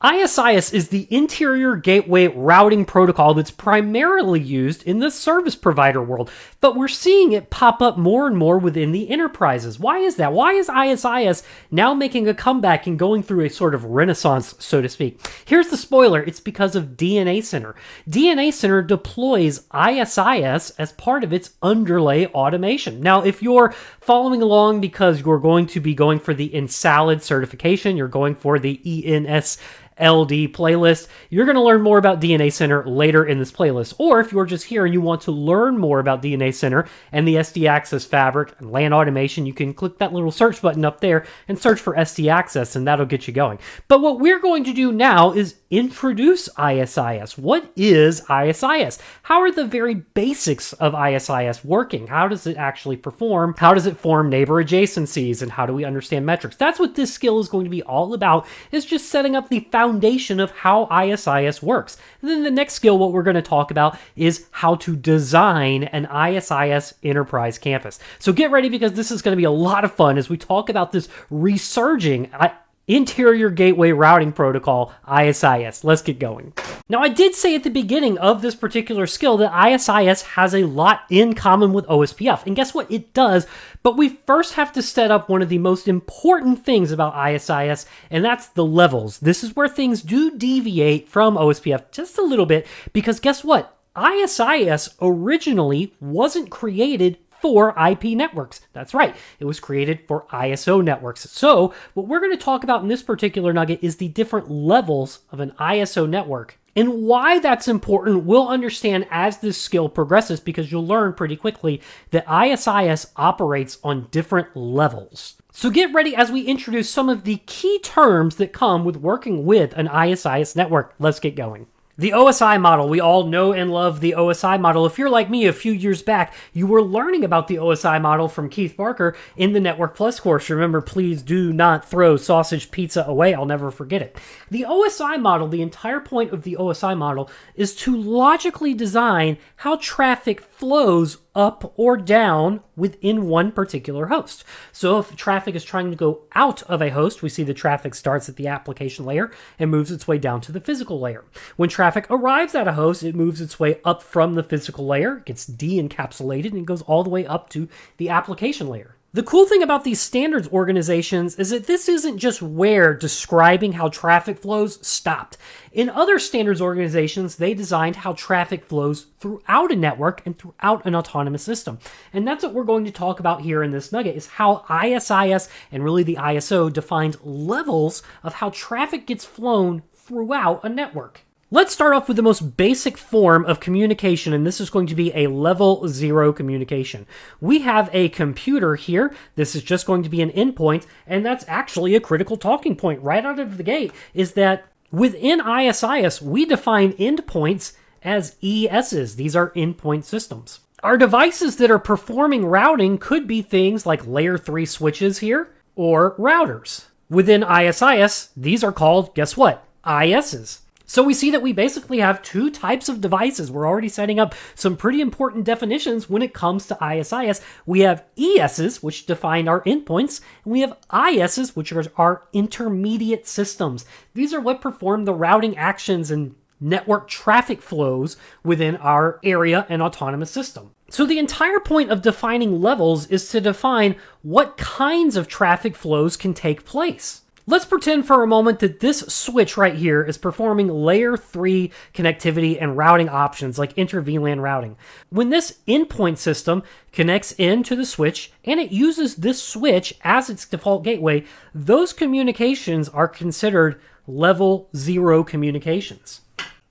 ISIS is the interior gateway routing protocol that's primarily used in the service provider world, but we're seeing it pop up more and more within the enterprises. Why is that? Why is ISIS now making a comeback and going through a sort of renaissance, so to speak? Here's the spoiler. It's because of DNA Center. DNA Center deploys ISIS as part of its underlay automation. Now, if you're following along because you're going to be going for the ENSLD certification, you're going for the ENSLD playlist, you're going to learn more about DNA Center later in this playlist. Or if you're just here and you want to learn more about DNA Center and the SD Access Fabric and LAN automation, you can click that little search button up there and search for SD Access, and that'll get you going. But what we're going to do now is introduce ISIS. What is ISIS? How are the very basics of ISIS working? How does it actually perform? How does it form neighbor adjacencies? And how do we understand metrics? That's what this skill is going to be all about, is just setting up the foundation of how ISIS works. And then the next skill, what we're going to talk about, is how to design an ISIS enterprise campus. So get ready, because this is going to be a lot of fun as we talk about this resurging interior gateway routing protocol, ISIS. Let's get going. Now, I did say at the beginning of this particular skill that ISIS has a lot in common with OSPF, and guess what? It does, but we first have to set up one of the most important things about ISIS, and that's the levels. This is where things do deviate from OSPF just a little bit, because guess what? ISIS originally wasn't created for IP networks. That's right. It was created for ISO networks. So what we're going to talk about in this particular nugget is the different levels of an ISO network. And why that's important, we'll understand as this skill progresses, because you'll learn pretty quickly that ISIS operates on different levels. So get ready as we introduce some of the key terms that come with working with an ISIS network. Let's get going. The OSI model. We all know and love the OSI model. If you're like me, a few years back, you were learning about the OSI model from Keith Barker in the Network Plus course. Remember, please do not throw sausage pizza away. I'll never forget it. The OSI model, the entire point of the OSI model is to logically design how traffic flows up or down within one particular host. So if traffic is trying to go out of a host, we see the traffic starts at the application layer and moves its way down to the physical layer. When traffic arrives at a host, it moves its way up from the physical layer, gets de-encapsulated, and goes all the way up to the application layer. The cool thing about these standards organizations is that this isn't just where describing how traffic flows stopped. In other standards organizations, they designed how traffic flows throughout a network and throughout an autonomous system. And that's what we're going to talk about here in this nugget, is how ISIS and really the ISO defined levels of how traffic gets flown throughout a network. Let's start off with the most basic form of communication, and this is going to be a level 0 communication. We have a computer here. This is just going to be an endpoint, and that's actually a critical talking point right out of the gate, is that within ISIS, we define endpoints as ESs. These are endpoint systems. Our devices that are performing routing could be things like layer 3 switches here, or routers. Within ISIS, these are called, guess what? ISs. So we see that we basically have two types of devices. We're already setting up some pretty important definitions when it comes to ISIS. We have ESs, which define our endpoints, and we have ISs, which are our intermediate systems. These are what perform the routing actions and network traffic flows within our area and autonomous system. So the entire point of defining levels is to define what kinds of traffic flows can take place. Let's pretend for a moment that this switch right here is performing layer 3 connectivity and routing options like inter-VLAN routing. When this endpoint system connects into the switch and it uses this switch as its default gateway, those communications are considered level 0 communications.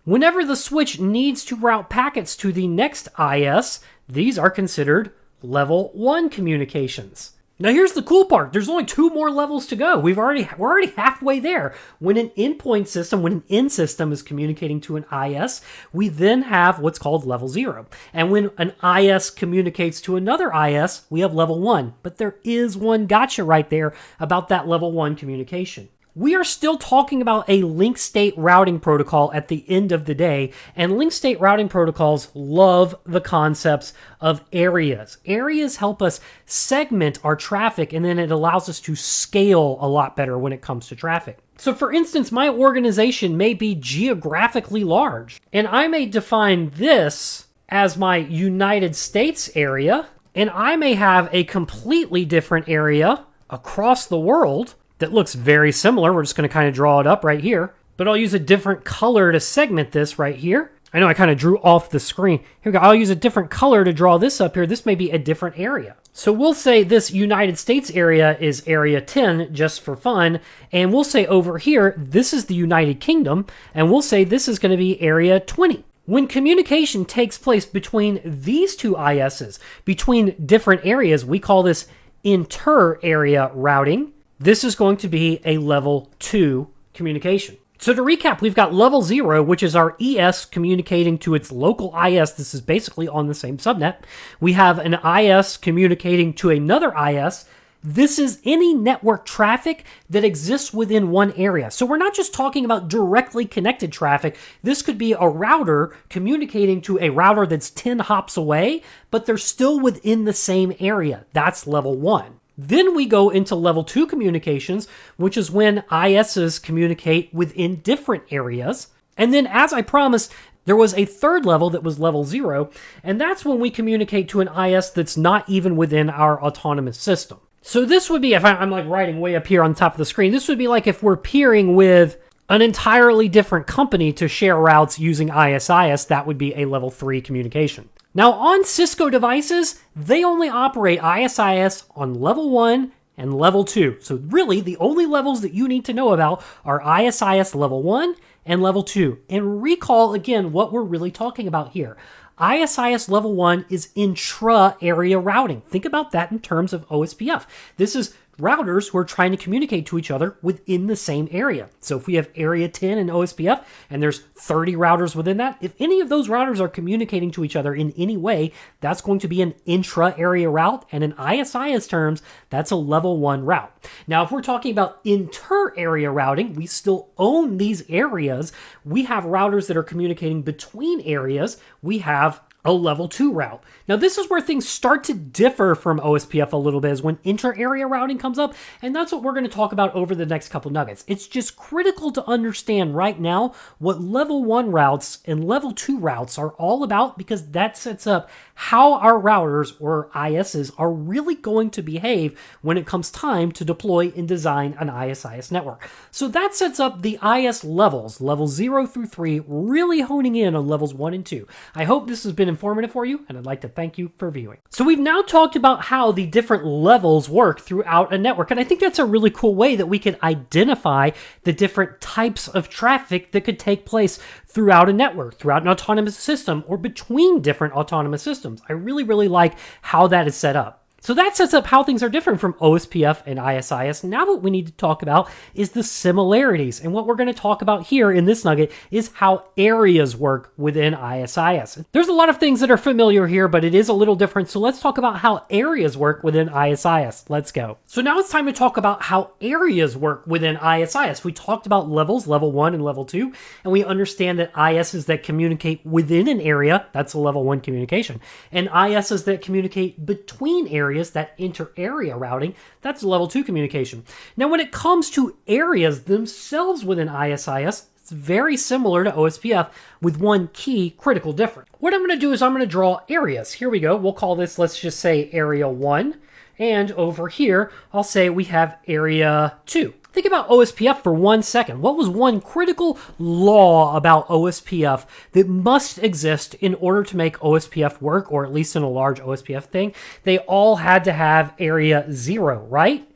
Whenever the switch needs to route packets to the next IS, these are considered level 1 communications. Now here's the cool part. There's only 2 more levels to go. We're already halfway there. When an endpoint system, when an end system is communicating to an IS, we then have what's called level 0. And when an IS communicates to another IS, we have level 1. But there is one gotcha right there about that level 1 communication. We are still talking about a link state routing protocol at the end of the day, and link state routing protocols love the concepts of areas. Areas help us segment our traffic, and then it allows us to scale a lot better when it comes to traffic. So for instance, my organization may be geographically large, and I may define this as my United States area, and I may have a completely different area across the world that looks very similar. We're just going to kind of draw it up right here, but I'll use a different color to segment this right here. I know I kind of drew off the screen. Here we go. I'll use a different color to draw this up here. This may be a different area. So we'll say this United States area is area 10 just for fun. And we'll say over here, this is the United Kingdom. And we'll say this is going to be area 20. When communication takes place between these two ISs, between different areas, we call this inter-area routing. This is going to be a level 2 communication. So to recap, we've got level 0, which is our ES communicating to its local IS. This is basically on the same subnet. We have an IS communicating to another IS. This is any network traffic that exists within one area. So we're not just talking about directly connected traffic. This could be a router communicating to a router that's 10 hops away, but they're still within the same area. That's level 1. Then we go into level 2 communications, which is when ISs communicate within different areas. And then, as I promised, there was a third level that was level 0, and that's when we communicate to an IS that's not even within our autonomous system. So this would be, if I'm like writing way up here on top of the screen, this would be like if we're peering with an entirely different company to share routes using ISIS, that would be a level 3 communication. Now, on Cisco devices, they only operate ISIS on level 1 and level 2. So really, the only levels that you need to know about are ISIS level 1 and level 2. And recall, again, what we're really talking about here. ISIS level 1 is intra-area routing. Think about that in terms of OSPF. This is routers who are trying to communicate to each other within the same area. So if we have area 10 in OSPF and there's 30 routers within that, if any of those routers are communicating to each other in any way, that's going to be an intra-area route. And in ISIS terms, that's a level 1 route. Now, if we're talking about inter-area routing, we still own these areas. We have routers that are communicating between areas. We have a level 2 route. Now, this is where things start to differ from OSPF a little bit, is when inter-area routing comes up, and that's what we're going to talk about over the next couple nuggets. It's just critical to understand right now what level 1 routes and level 2 routes are all about, because that sets up how our routers or ISs are really going to behave when it comes time to deploy and design an ISIS network. So that sets up the IS levels, levels 0 through 3, really honing in on levels 1 and 2. I hope this has been informative for you, and I'd like to thank you for viewing. So we've now talked about how the different levels work throughout a network, and I think that's a really cool way that we can identify the different types of traffic that could take place throughout a network, throughout an autonomous system, or between different autonomous systems. I really, really like how that is set up. So that sets up how things are different from OSPF and ISIS. Now what we need to talk about is the similarities. And what we're going to talk about here in this nugget is how areas work within ISIS. There's a lot of things that are familiar here, but it is a little different. So let's talk about how areas work within ISIS. Let's go. So now it's time to talk about how areas work within ISIS. We talked about levels, level 1 and level 2, and we understand that ISs that communicate within an area, that's a level 1 communication, and ISs that communicate between areas, that inter-area routing, that's level 2 communication. Now, when it comes to areas themselves within ISIS, it's very similar to OSPF with one key critical difference. What I'm going to do is I'm going to draw areas. Here we go. We'll call this, let's just say area 1. And over here, I'll say we have area 2. Think about OSPF for 1 second. What was one critical law about OSPF that must exist in order to make OSPF work, or at least in a large OSPF thing? They all had to have area 0, right?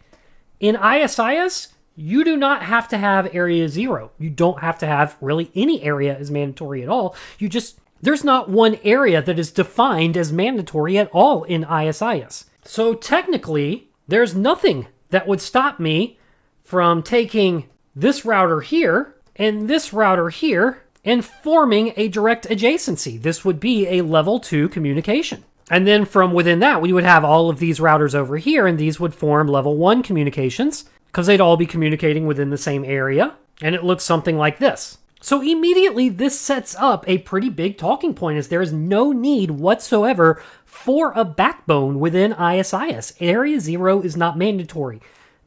In ISIS, you do not have to have area 0. You don't have to have really any area as mandatory at all. There's not one area that is defined as mandatory at all in ISIS. So technically, there's nothing that would stop me from taking this router here and this router here and forming a direct adjacency. This would be a level 2 communication. And then from within that, we would have all of these routers over here, and these would form level 1 communications because they'd all be communicating within the same area. And it looks something like this. So immediately this sets up a pretty big talking point, as there is no need whatsoever for a backbone within ISIS. Area 0 is not mandatory,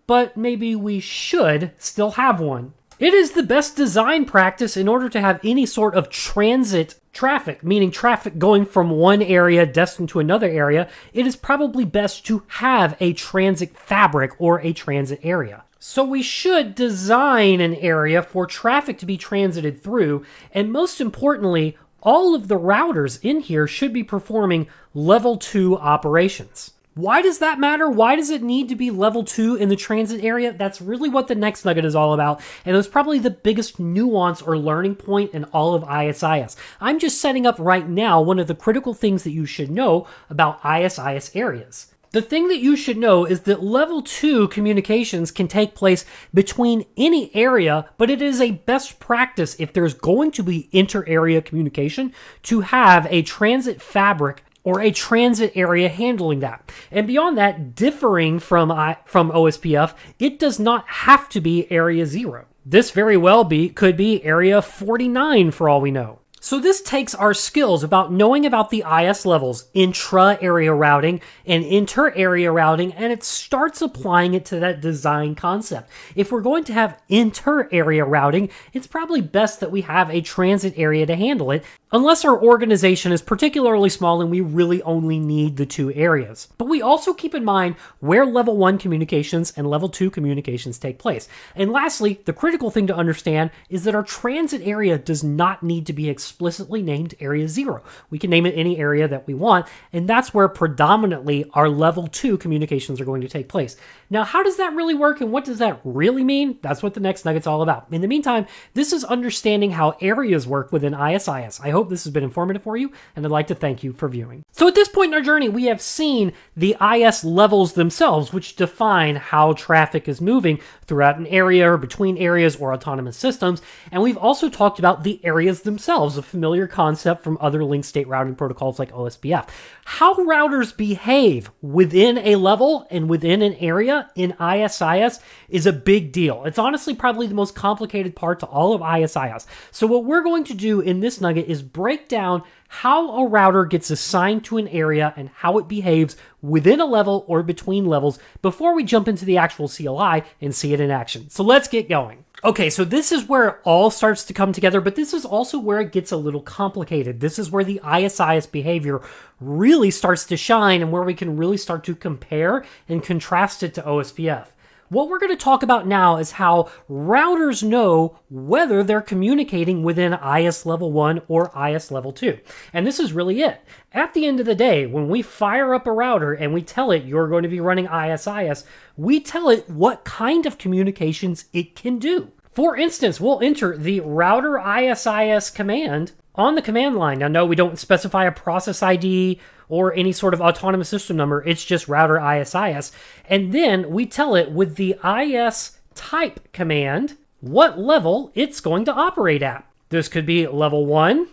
but maybe we should still have one. It is the best design practice in order to have any sort of transit traffic, meaning traffic going from one area destined to another area. It is probably best to have a transit fabric or a transit area. So we should design an area for traffic to be transited through, and most importantly, all of the routers in here should be performing level 2 operations. Why does that matter? Why does it need to be level 2 in the transit area? That's really what the next nugget is all about, and it's probably the biggest nuance or learning point in all of ISIS. I'm just setting up right now one of the critical things that you should know about ISIS areas. The thing that you should know is that level 2 communications can take place between any area, but it is a best practice if there's going to be inter-area communication to have a transit fabric or a transit area handling that. And beyond that, differing from OSPF, it does not have to be Area 0. This very well could be Area 49 for all we know. So this takes our skills about knowing about the IS levels, intra-area routing and inter-area routing, and it starts applying it to that design concept. If we're going to have inter-area routing, it's probably best that we have a transit area to handle it, unless our organization is particularly small and we really only need the 2 areas. But we also keep in mind where level 1 communications and level 2 communications take place. And lastly, the critical thing to understand is that our transit area does not need to be explicitly named Area 0. We can name it any area that we want, and that's where predominantly our level 2 communications are going to take place. Now, how does that really work and what does that really mean? That's what the next nugget's all about. In the meantime, this is understanding how areas work within ISIS. I hope this has been informative for you, and I'd like to thank you for viewing. So at this point in our journey, we have seen the IS levels themselves, which define how traffic is moving throughout an area or between areas or autonomous systems, and we've also talked about the areas themselves, a familiar concept from other link state routing protocols like OSPF. How routers behave within a level and within an area in ISIS is a big deal. It's honestly probably the most complicated part to all of ISIS. So what we're going to do in this nugget is break down how a router gets assigned to an area and how it behaves within a level or between levels before we jump into the actual CLI and see it in action. So let's get going. Okay, so this is where it all starts to come together, but this is also where it gets a little complicated. This is where the ISIS behavior really starts to shine and where we can really start to compare and contrast it to OSPF. What we're going to talk about now is how routers know whether they're communicating within IS level 1 or IS level 2. And this is really it. At the end of the day, when we fire up a router and we tell it you're going to be running ISIS, we tell it what kind of communications it can do. For instance, we'll enter the router ISIS command on the command line. Now, no, we don't specify a process ID or any sort of autonomous system number. It's just router ISIS. And then we tell it with the IS type command what level it's going to operate at. This could be level 1,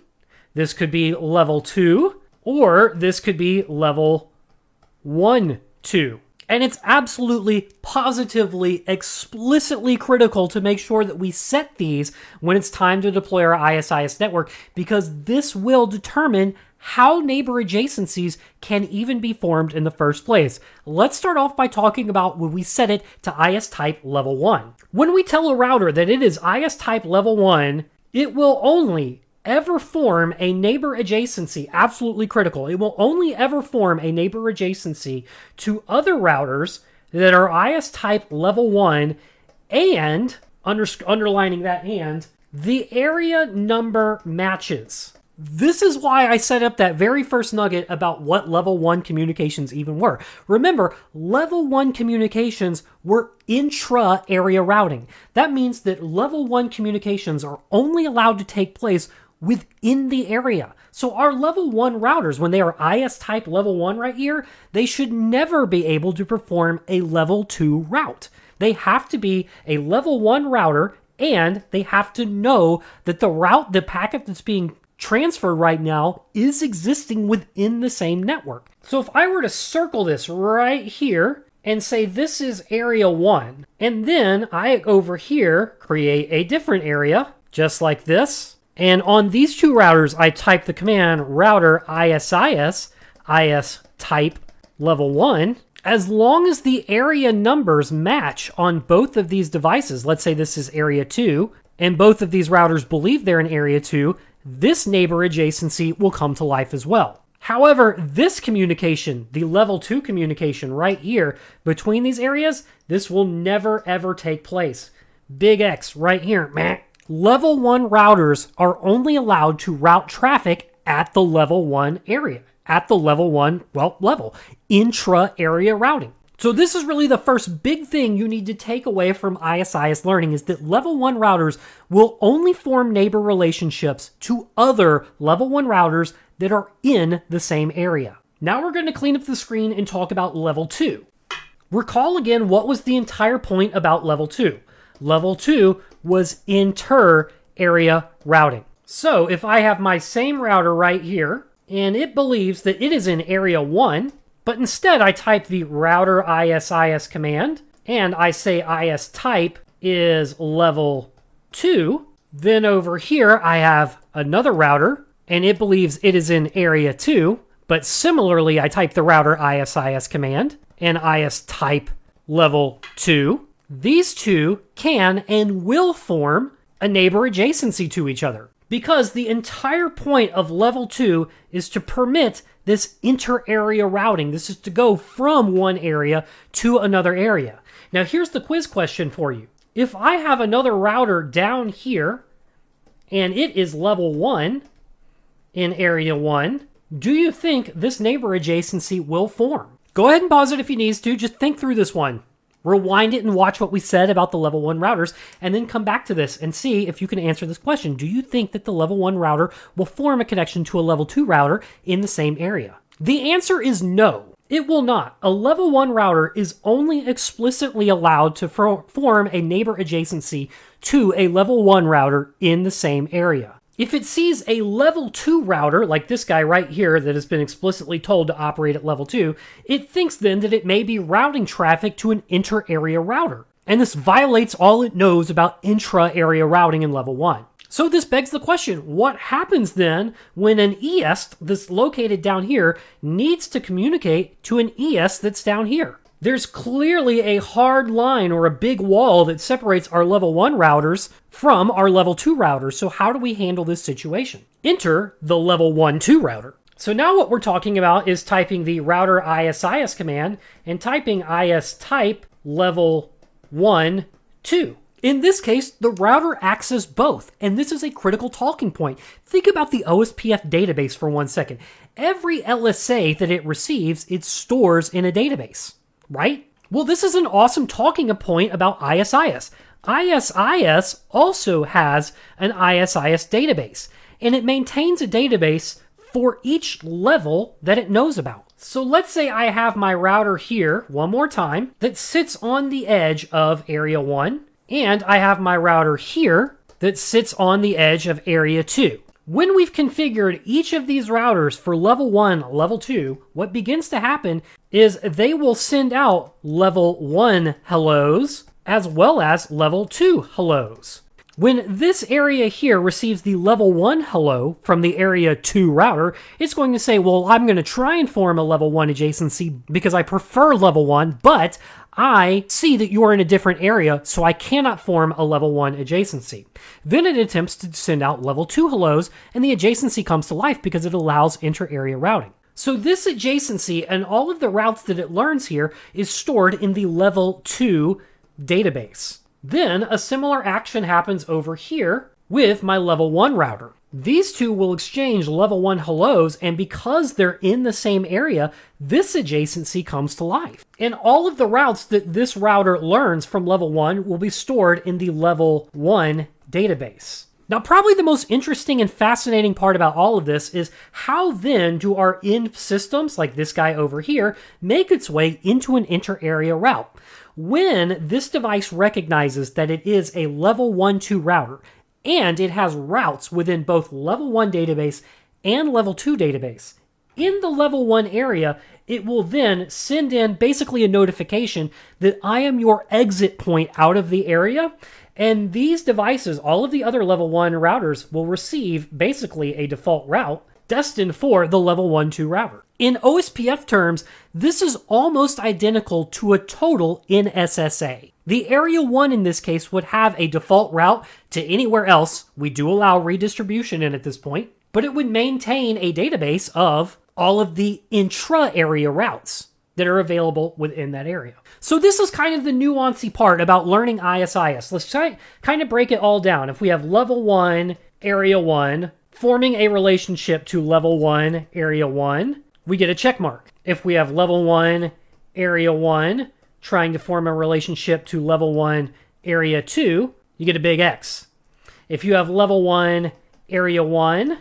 this could be level 2, or this could be level 1, 2. And it's absolutely, positively, explicitly critical to make sure that we set these when it's time to deploy our ISIS network, because this will determine how neighbor adjacencies can even be formed in the first place. Let's start off by talking about when we set it to IS type level 1. When we tell a router that it is IS type level 1, it will only ever form a neighbor adjacency, absolutely critical. It will only ever form a neighbor adjacency to other routers that are IS type level 1 and, underlining that and, the area number matches. This is why I set up that very first nugget about what level 1 communications even were. Remember, level 1 communications were intra-area routing. That means that level 1 communications are only allowed to take place within the area. So our level 1 routers, when they are IS type level 1 right here, they should never be able to perform a level 2 route. They have to be a level 1 router, and they have to know that the packet that's being transferred right now is existing within the same network. So if I were to circle this right here and say this is area 1, and then I over here create a different area just like this, and on these two routers I type the command router ISIS IS type level 1, As long as the area numbers match on both of these devices, let's say this is area 2, and both of these routers believe they're in area 2, this neighbor adjacency will come to life as well. However, this communication, the level 2 communication right here between these areas, this will never ever take place. Big X right here. Meh. Level 1 routers are only allowed to route traffic at the level 1 area, at the level 1, level, intra-area routing. So this is really the first big thing you need to take away from ISIS learning, is that level 1 routers will only form neighbor relationships to other level 1 routers that are in the same area. Now we're going to clean up the screen and talk about level 2. Recall again what was the entire point about level 2. Level 2 was inter-area routing. So if I have my same router right here, and it believes that it is in area 1, but instead I type the router ISIS command, and I say IS type is level 2, then over here I have another router, and it believes it is in area 2, but similarly I type the router ISIS command, and IS type level 2. These two can and will form a neighbor adjacency to each other, because the entire point of level 2 is to permit this inter-area routing. This is to go from one area to another area. Now here's the quiz question for you. If I have another router down here, and it is level 1 in area 1, do you think this neighbor adjacency will form? Go ahead and pause it if you need to. Just think through this one. Rewind it and watch what we said about the level 1 routers, and then come back to this and see if you can answer this question. Do you think that the level 1 router will form a connection to a level 2 router in the same area? The answer is no. It will not. A level 1 router is only explicitly allowed to form a neighbor adjacency to a level 1 router in the same area. If it sees a level 2 router, like this guy right here that has been explicitly told to operate at level 2, it thinks then that it may be routing traffic to an inter-area router. And this violates all it knows about intra-area routing in level 1. So this begs the question, what happens then when an ES that's located down here needs to communicate to an ES that's down here? There's clearly a hard line or a big wall that separates our level 1 routers from our level 2 routers. So how do we handle this situation? Enter the level 1-2 router. So now what we're talking about is typing the router ISIS command and typing IS type level 1-2. In this case, the router accesses both, and this is a critical talking point. Think about the OSPF database for 1 second. Every LSA that it receives, it stores in a database. Right? Well, this is an awesome talking point about ISIS. ISIS also has an ISIS database, and it maintains a database for each level that it knows about. So let's say I have my router here, one more time, that sits on the edge of area 1, and I have my router here that sits on the edge of area 2. When we've configured each of these routers for level 1, level 2, what begins to happen is they will send out level 1 hellos as well as level 2 hellos. When this area here receives the level 1 hello from the area 2 router, it's going to say, well, I'm going to try and form a level 1 adjacency because I prefer level 1, but I see that you're in a different area, so I cannot form a level 1 adjacency. Then it attempts to send out level 2 hellos, and the adjacency comes to life because it allows inter-area routing. So this adjacency and all of the routes that it learns here is stored in the level 2 database. Then a similar action happens over here with my level 1 router. These two will exchange level 1 hellos, and because they're in the same area, this adjacency comes to life. And all of the routes that this router learns from level 1 will be stored in the level 1 database. Now, probably the most interesting and fascinating part about all of this is how then do our INF systems, like this guy over here, make its way into an inter-area route? When this device recognizes that it is a level 1-2 router, and it has routes within both level 1 database and level 2 database, in the level 1 area, it will then send in basically a notification that I am your exit point out of the area. And these devices, all of the other level 1 routers, will receive basically a default route destined for the level 1-2 router. In OSPF terms, this is almost identical to a total in SSA. The Area 1 in this case would have a default route to anywhere else. We do allow redistribution in at this point, but it would maintain a database of all of the intra-area routes that are available within that area. So this is kind of the nuancy part about learning ISIS. Let's kind of break it all down. If we have level 1, Area 1, forming a relationship to level 1, Area 1, we get a check mark. If we have level 1, Area 1, trying to form a relationship to level 1, Area 2, you get a big X. If you have level 1, Area 1,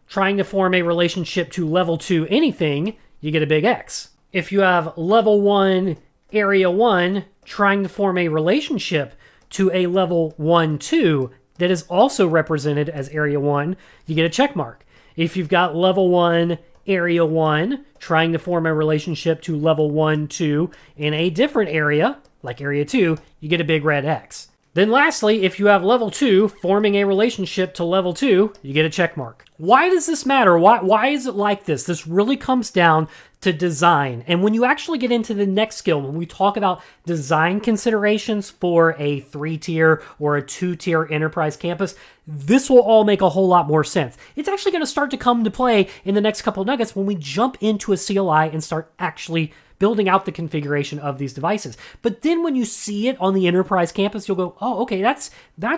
trying to form a relationship to level 2 anything, you get a big X. If you have level 1, Area 1, trying to form a relationship to a level 1-2 that is also represented as Area 1, you get a check mark. If you've got level 1, Area 1, trying to form a relationship to level 1-2 in a different area, like Area 2, you get a big red X. Then lastly, if you have level 2 forming a relationship to level 2, you get a check mark. Why does this matter? Why is it like this? This really comes down to design. And when you actually get into the next skill, when we talk about design considerations for a 3-tier or a 2-tier enterprise campus, this will all make a whole lot more sense. It's actually going to start to come to play in the next couple of nuggets when we jump into a CLI and start actually building out the configuration of these devices. But then when you see it on the enterprise campus, you'll go, oh, okay, that's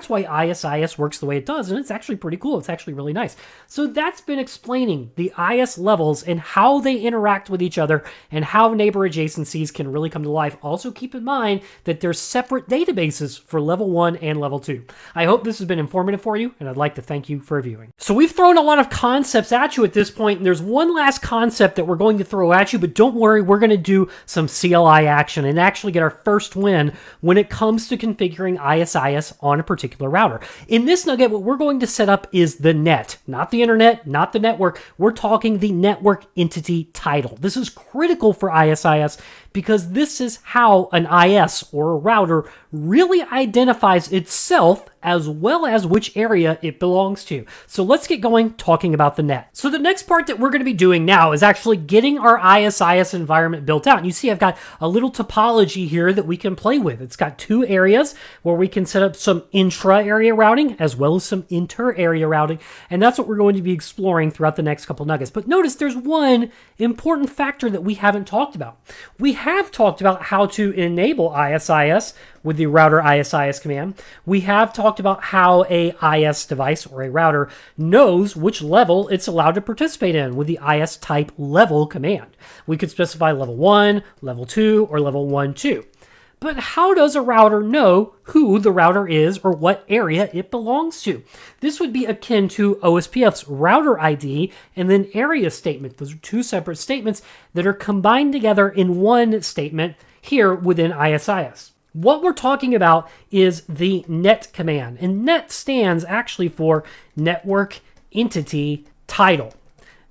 why ISIS works the way it does, and it's actually pretty cool. It's actually really nice. So that's been explaining the IS levels and how they interact with each other and how neighbor adjacencies can really come to life. Also keep in mind that there's separate databases for level 1 and level 2. I hope this has been informative for you, and I'd like to thank you for reviewing. So we've thrown a lot of concepts at you at this point, and there's one last concept that we're going to throw at you, but don't worry, we're going to do some CLI action and actually get our first win when it comes to configuring ISIS on a particular router. In this nugget, what we're going to set up is the net, not the internet, not the network. We're talking the network entity title. This is critical for ISIS because this is how an IS or a router really identifies itself as well as which area it belongs to. So let's get going talking about the net. So the next part that we're going to be doing now is actually getting our ISIS environment built out. And you see I've got a little topology here that we can play with. It's got 2 areas where we can set up some intra-area routing as well as some inter-area routing. And that's what we're going to be exploring throughout the next couple nuggets. But notice there's one important factor that we haven't talked about. We have talked about how to enable ISIS with the router ISIS command. We have talked about how a IS device or a router knows which level it's allowed to participate in with the IS type level command. We could specify level 1, level 2, or level 1-2. But how does a router know who the router is or what area it belongs to? This would be akin to OSPF's router ID and then area statement. Those are 2 separate statements that are combined together in one statement here within ISIS. What we're talking about is the net command, and net stands actually for Network Entity Title.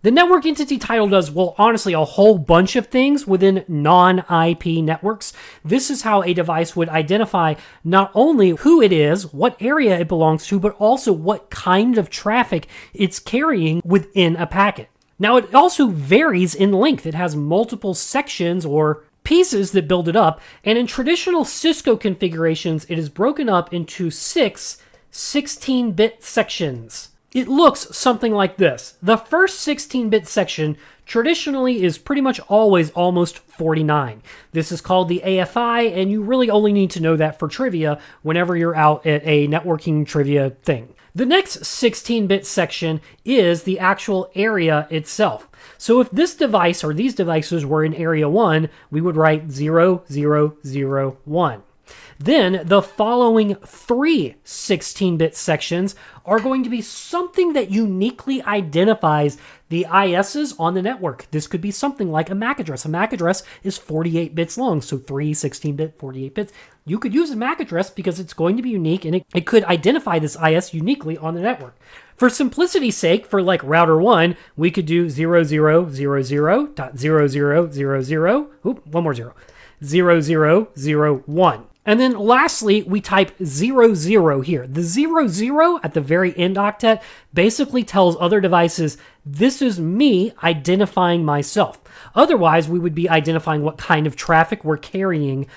The network entity title does, well, honestly, a whole bunch of things within non-IP networks. This is how a device would identify not only who it is, what area it belongs to, but also what kind of traffic it's carrying within a packet. Now, it also varies in length. It has multiple sections or pieces that build it up, and in traditional Cisco configurations, it is broken up into 6 16-bit sections. It looks something like this. The first 16-bit section traditionally is pretty much always almost 49. This is called the AFI, and you really only need to know that for trivia whenever you're out at a networking trivia thing. The next 16-bit section is the actual area itself. So if this device or these devices were in area 1, we would write 0001. Then the following 3 16-bit sections are going to be something that uniquely identifies the ISs on the network. This could be something like a MAC address. A MAC address is 48 bits long, so 3 16-bit, 48 bits. You could use a MAC address because it's going to be unique and it could identify this IS uniquely on the network. For simplicity's sake, for like router 1, we could do 0000.0000. Oop, one more 0. 0001. And then lastly, we type 00 here. The 00 at the very end octet basically tells other devices, this is me identifying myself. Otherwise, we would be identifying what kind of traffic we're carrying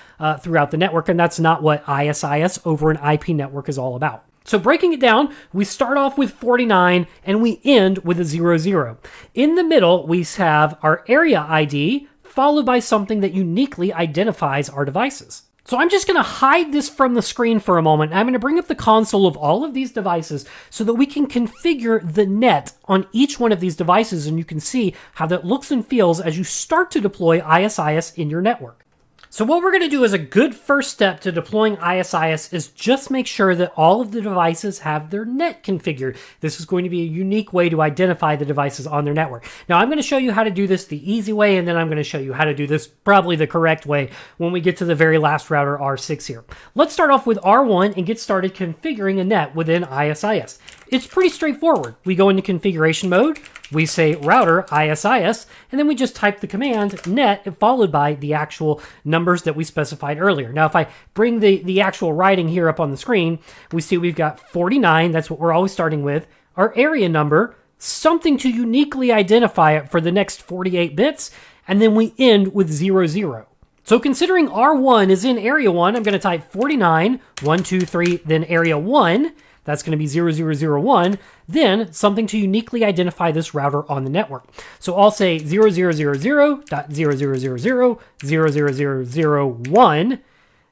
throughout the network, and that's not what ISIS over an IP network is all about. So breaking it down, we start off with 49 and we end with a 00. In the middle, we have our area ID followed by something that uniquely identifies our devices. So I'm just going to hide this from the screen for a moment. I'm going to bring up the console of all of these devices so that we can configure the net on each one of these devices, and you can see how that looks and feels as you start to deploy ISIS in your network. So what we're going to do as a good first step to deploying ISIS is just make sure that all of the devices have their net configured. This is going to be a unique way to identify the devices on their network. Now I'm going to show you how to do this the easy way, and then I'm going to show you how to do this probably the correct way when we get to the very last router, R6 here. Let's start off with R1 and get started configuring a net within ISIS. It's pretty straightforward. We go into configuration mode, we say router ISIS, and then we just type the command net followed by the actual numbers that we specified earlier. Now, if I bring the actual writing here up on the screen, we see we've got 49, that's what we're always starting with, our area number, something to uniquely identify it for the next 48 bits, and then we end with 00. So considering R1 is in area 1, I'm going to type 49, 1, 2, 3, then area 1, that's going to be 0001, then something to uniquely identify this router on the network. So I'll say 0000.000000001,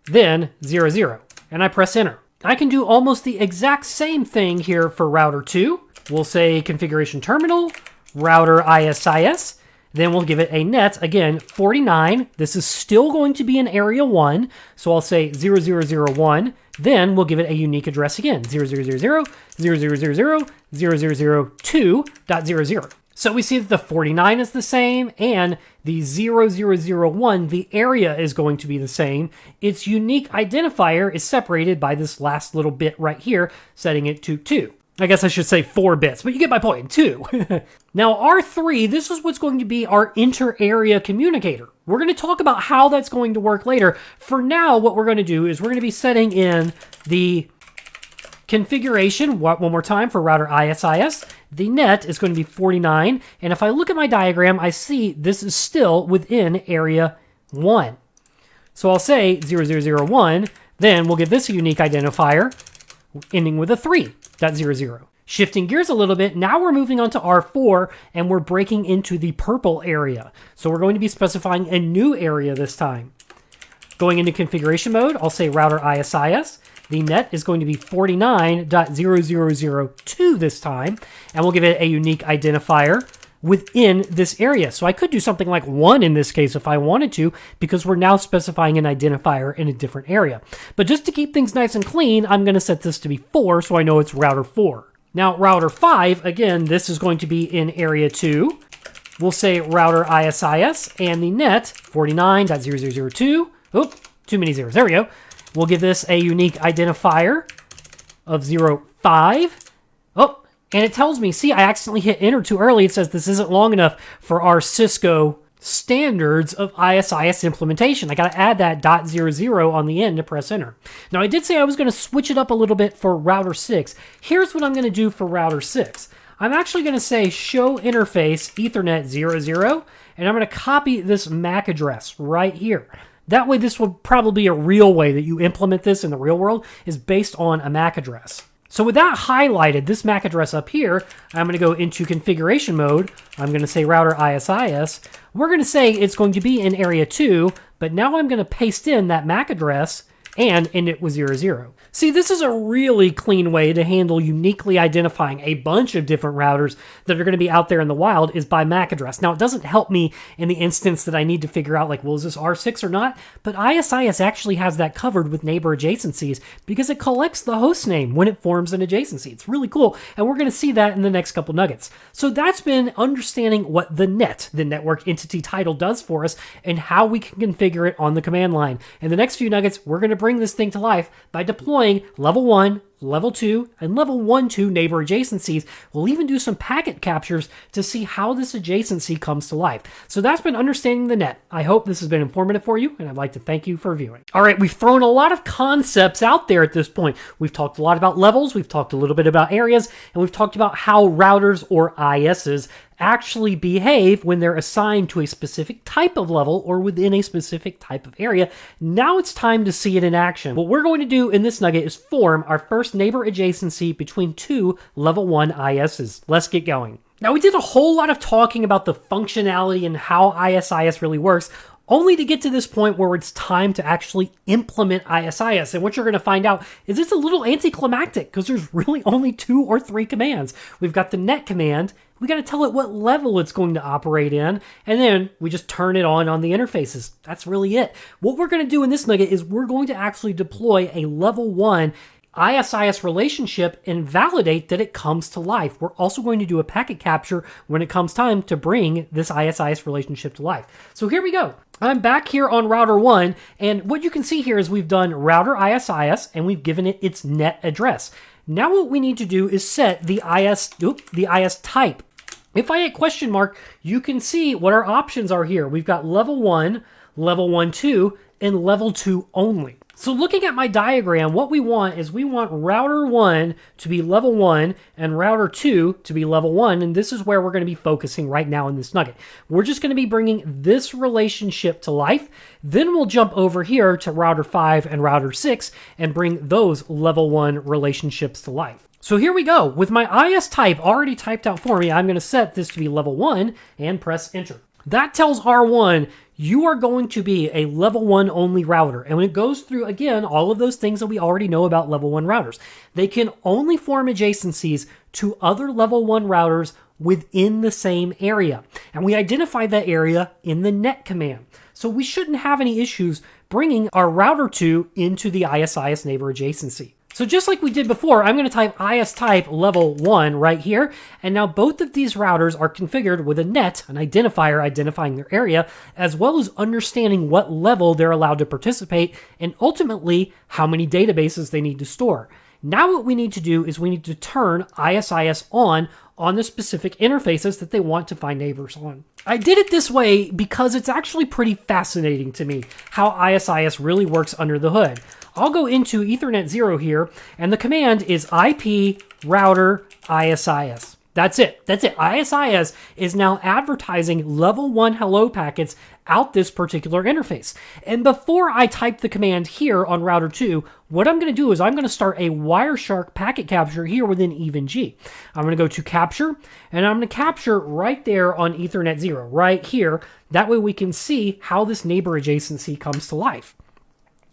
then 00, and I press enter. I can do almost the exact same thing here for router 2. We'll say configuration terminal, router ISIS, then we'll give it a net, again, 49. This is still going to be in area 1, so I'll say 0001. Then we'll give it a unique address again, 0000.000.000. So we see that the 49 is the same, and the 0001, the area is going to be the same. Its unique identifier is separated by this last little bit right here, setting it to 2. I guess I should say 4 bits, but you get my point, 2. Now, R3, this is what's going to be our inter-area communicator. We're going to talk about how that's going to work later. For now, what we're going to do is we're going to be setting in the configuration, one more time, for router ISIS. The net is going to be 49, and if I look at my diagram, I see this is still within area 1. So I'll say 0001, then we'll give this a unique identifier, ending with a 3.00. Shifting gears a little bit, now we're moving on to R4, and we're breaking into the purple area. So we're going to be specifying a new area this time. Going into configuration mode, I'll say router ISIS. The net is going to be 49.0002 this time, and we'll give it a unique identifier within this area. So I could do something like 1 in this case if I wanted to, because we're now specifying an identifier in a different area. But just to keep things nice and clean, I'm going to set this to be 4, so I know it's router 4. Now, router 5, again, this is going to be in area 2. We'll say router ISIS, and the net, 49.0002. Oop, too many zeros. There we go. We'll give this a unique identifier of 05. Oh, and it tells me, see, I accidentally hit enter too early. It says this isn't long enough for our Cisco standards of ISIS implementation. I got to add that .00 on the end to press enter. Now, I did say I was going to switch it up a little bit for router 6. Here's what I'm going to do for router 6. I'm actually going to say show interface Ethernet 00, and I'm going to copy this MAC address right here. That way, this will probably be a real way that you implement this in the real world, is based on a MAC address. So with that highlighted, this MAC address up here, I'm going to go into configuration mode. I'm going to say router ISIS. We're going to say it's going to be in area 2, but now I'm going to paste in that MAC address and end it with 00. See, this is a really clean way to handle uniquely identifying a bunch of different routers that are going to be out there in the wild is by MAC address. Now, it doesn't help me in the instance that I need to figure out, like, well, is this R6 or not? But ISIS actually has that covered with neighbor adjacencies because it collects the host name when it forms an adjacency. It's really cool, and we're going to see that in the next couple nuggets. So that's been understanding what the net, the network entity title, does for us and how we can configure it on the command line. In the next few nuggets, we're going to break bring this thing to life by deploying level 1, level 2, and level 1-2 neighbor adjacencies. We'll even do some packet captures to see how this adjacency comes to life. So that's been understanding the net. I hope this has been informative for you, and I'd like to thank you for viewing. All right, we've thrown a lot of concepts out there at this point. We've talked a lot about levels, we've talked a little bit about areas, and we've talked about how routers or ISs actually behave when they're assigned to a specific type of level or within a specific type of area. Now it's time to see it in action. What we're going to do in this nugget is form our first neighbor adjacency between two level 1 ISs. Let's get going. Now we did a whole lot of talking about the functionality and how ISIS really works, only to get to this point where it's time to actually implement ISIS. And what you're going to find out is it's a little anticlimactic because there's really only 2 or 3 commands. We've got the net command. We got to tell it what level it's going to operate in, and then we just turn it on the interfaces. That's really it. What we're going to do in this nugget is we're going to actually deploy a level 1 ISIS relationship and validate that it comes to life. We're also going to do a packet capture when it comes time to bring this ISIS relationship to life. So here we go. I'm back here on router 1, and what you can see here is we've done router ISIS and we've given it its net address. Now what we need to do is set the IS type. If I hit question mark, you can see what our options are here. We've got level 1, level 1-2, and level 2 only. So looking at my diagram, what we want is we want router 1 to be level 1 and router 2 to be level 1, and this is where we're going to be focusing right now in this nugget. We're just going to be bringing this relationship to life. Then we'll jump over here to router 5 and router 6 and bring those level 1 relationships to life. So here we go. With my IS type already typed out for me, I'm going to set this to be level 1 and press enter. That tells R1 you are going to be a level 1 only router. And when it goes through, again, all of those things that we already know about level 1 routers, they can only form adjacencies to other level 1 routers within the same area. And we identified that area in the net command. So we shouldn't have any issues bringing our router 2 into the ISIS neighbor adjacency. So just like we did before, I'm going to type IS type level 1 right here. And now both of these routers are configured with a net, an identifier identifying their area, as well as understanding what level they're allowed to participate and ultimately how many databases they need to store. Now what we need to do is we need to turn ISIS on the specific interfaces that they want to find neighbors on. I did it this way because it's actually pretty fascinating to me how ISIS really works under the hood. I'll go into Ethernet 0 here, and the command is IP router ISIS. That's it. That's it. ISIS is now advertising level 1 hello packets out this particular interface. And before I type the command here on router 2, what I'm going to do is I'm going to start a Wireshark packet capture here within EVE-NG. I'm going to go to capture, and I'm going to capture right there on Ethernet 0, right here. That way we can see how this neighbor adjacency comes to life.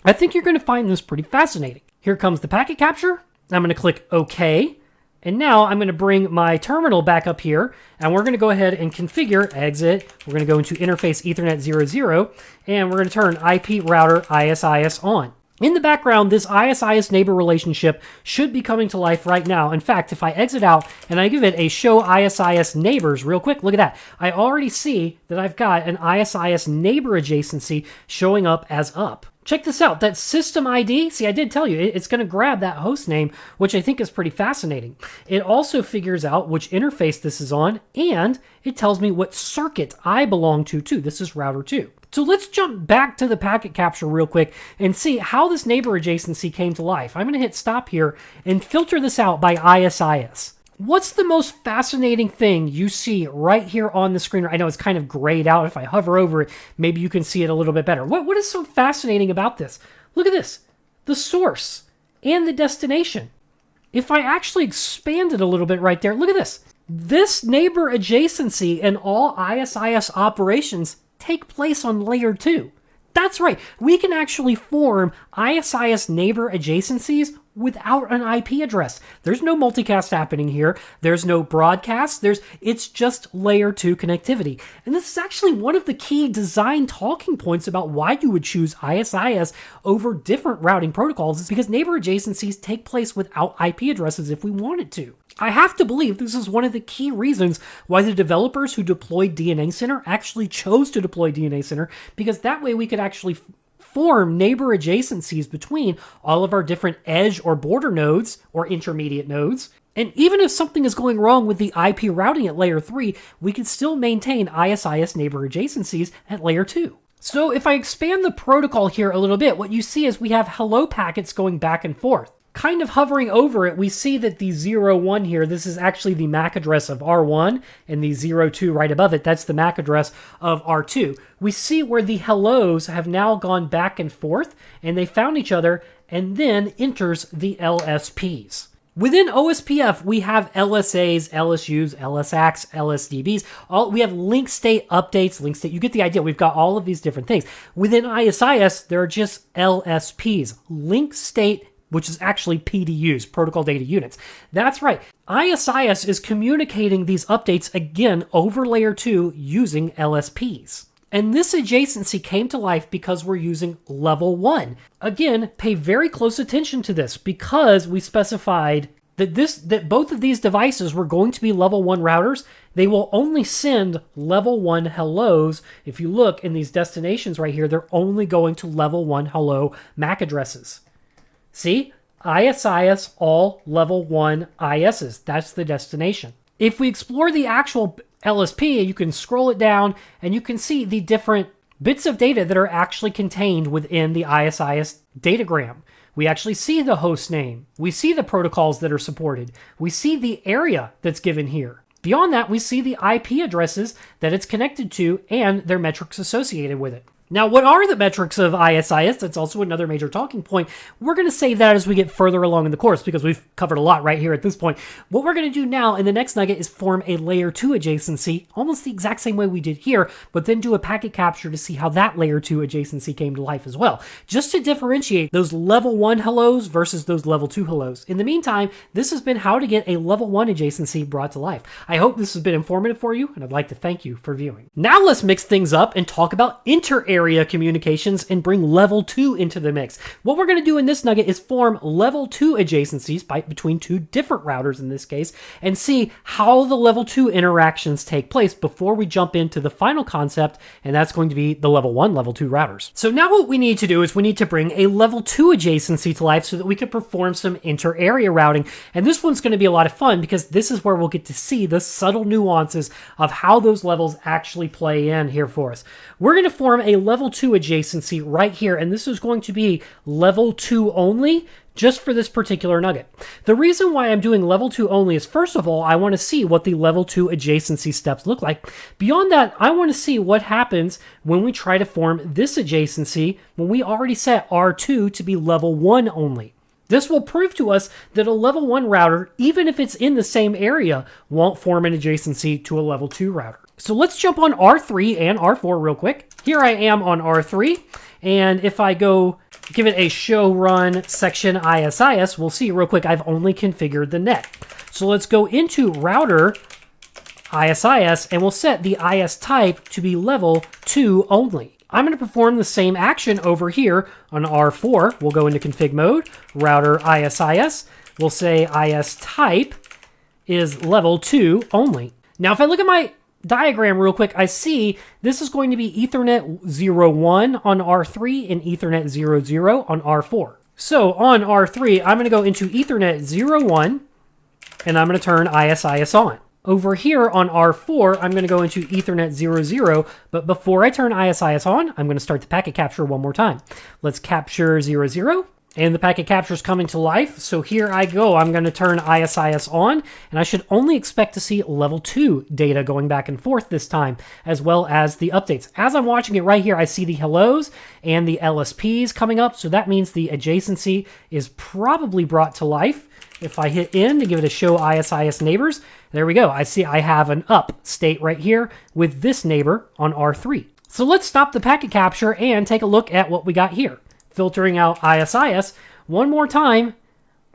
I think you're going to find this pretty fascinating. Here comes the packet capture. I'm going to click OK. And now I'm going to bring my terminal back up here, and we're going to go ahead and configure exit. We're going to go into interface Ethernet 00, and we're going to turn IP router ISIS on. In the background, this ISIS neighbor relationship should be coming to life right now. In fact, if I exit out and I give it a show ISIS neighbors real quick, look at that. I already see that I've got an ISIS neighbor adjacency showing up as up. Check this out, that system ID, see I did tell you, it's going to grab that host name, which I think is pretty fascinating. It also figures out which interface this is on, and it tells me what circuit I belong to too. This is router 2. So let's jump back to the packet capture real quick and see how this neighbor adjacency came to life. I'm going to hit stop here and filter this out by ISIS. What's the most fascinating thing you see right here on the screen? I know it's kind of grayed out. If I hover over it, maybe you can see it a little bit better. What is so fascinating about this? Look at this, the source and the destination. If I actually expand it a little bit right there, look at this. This neighbor adjacency and all ISIS operations take place on layer 2. That's right, we can actually form ISIS neighbor adjacencies without an IP address. There's no multicast happening here. There's no broadcast. It's just layer 2 connectivity. And this is actually one of the key design talking points about why you would choose ISIS over different routing protocols, is because neighbor adjacencies take place without IP addresses if we wanted to. I have to believe this is one of the key reasons why the developers who deployed DNA Center actually chose to deploy DNA Center, because that way we could actually form neighbor adjacencies between all of our different edge or border nodes or intermediate nodes. And even if something is going wrong with the IP routing at layer 3, we can still maintain ISIS neighbor adjacencies at layer 2. So if I expand the protocol here a little bit, what you see is we have hello packets going back and forth. Kind of hovering over it, we see that the 01 here, this is actually the MAC address of R1, and the 02 right above it, that's the MAC address of R2. We see where the hellos have now gone back and forth, and they found each other, and then enters the LSPs. Within OSPF, we have LSAs, LSUs, LSACs, LSDBs. We have link state updates, link state. You get the idea. We've got all of these different things. Within ISIS, there are just LSPs, link state, which is actually PDUs, protocol data units. That's right. ISIS is communicating these updates again over layer 2 using LSPs. And this adjacency came to life because we're using level 1. Again, pay very close attention to this because we specified that both of these devices were going to be level 1 routers. They will only send level 1 hellos. If you look in these destinations right here, they're only going to level 1 hello MAC addresses. See? ISIS, all level 1 ISs. That's the destination. If we explore the actual LSP, you can scroll it down and you can see the different bits of data that are actually contained within the ISIS datagram. We actually see the host name. We see the protocols that are supported. We see the area that's given here. Beyond that, we see the IP addresses that it's connected to and their metrics associated with it. Now, what are the metrics of ISIS? That's also another major talking point. We're going to save that as we get further along in the course because we've covered a lot right here at this point. What we're going to do now in the next nugget is form a layer 2 adjacency, almost the exact same way we did here, but then do a packet capture to see how that layer 2 adjacency came to life as well, just to differentiate those level 1 hellos versus those level 2 hellos. In the meantime, this has been how to get a level 1 adjacency brought to life. I hope this has been informative for you, and I'd like to thank you for viewing. Now let's mix things up and talk about inter-area communications and bring level 2 into the mix. What we're going to do in this nugget is form level 2 adjacencies between two different routers in this case and see how the level 2 interactions take place before we jump into the final concept, and that's going to be the level 1, level 2 routers. So now what we need to do is we need to bring a level 2 adjacency to life so that we can perform some inter-area routing, and this one's going to be a lot of fun because this is where we'll get to see the subtle nuances of how those levels actually play in here for us. We're going to form a level 2 adjacency right here, and this is going to be level 2 only, just for this particular nugget. The reason why I'm doing level 2 only is, first of all, I want to see what the level 2 adjacency steps look like. Beyond that, I want to see what happens when we try to form this adjacency when we already set R2 to be level 1 only. This will prove to us that a level 1 router, even if it's in the same area, won't form an adjacency to a level 2 router. So let's jump on R3 and R4 real quick. Here I am on R3, and if I go give it a show run section ISIS, we'll see real quick I've only configured the net. So let's go into router ISIS, and we'll set the IS type to be level 2 only. I'm going to perform the same action over here on R4. We'll go into config mode, router ISIS. We'll say IS type is level 2 only. Now, if I look at my diagram real quick, I see this is going to be Ethernet 01 on R3 and Ethernet 00 on R4. So on R3, I'm going to go into Ethernet 01 and I'm going to turn ISIS on. Over here on R4, I'm going to go into Ethernet 00, but before I turn ISIS on, I'm going to start the packet capture one more time. Let's capture 00. And the packet capture is coming to life. So here I go. I'm going to turn ISIS on, and I should only expect to see level 2 data going back and forth this time, as well as the updates. As I'm watching it right here, I see the hellos and the LSPs coming up. So that means the adjacency is probably brought to life. If I hit N to give it a show ISIS neighbors, there we go. I see I have an up state right here with this neighbor on R3. So let's stop the packet capture and take a look at what we got here. Filtering out ISIS one more time.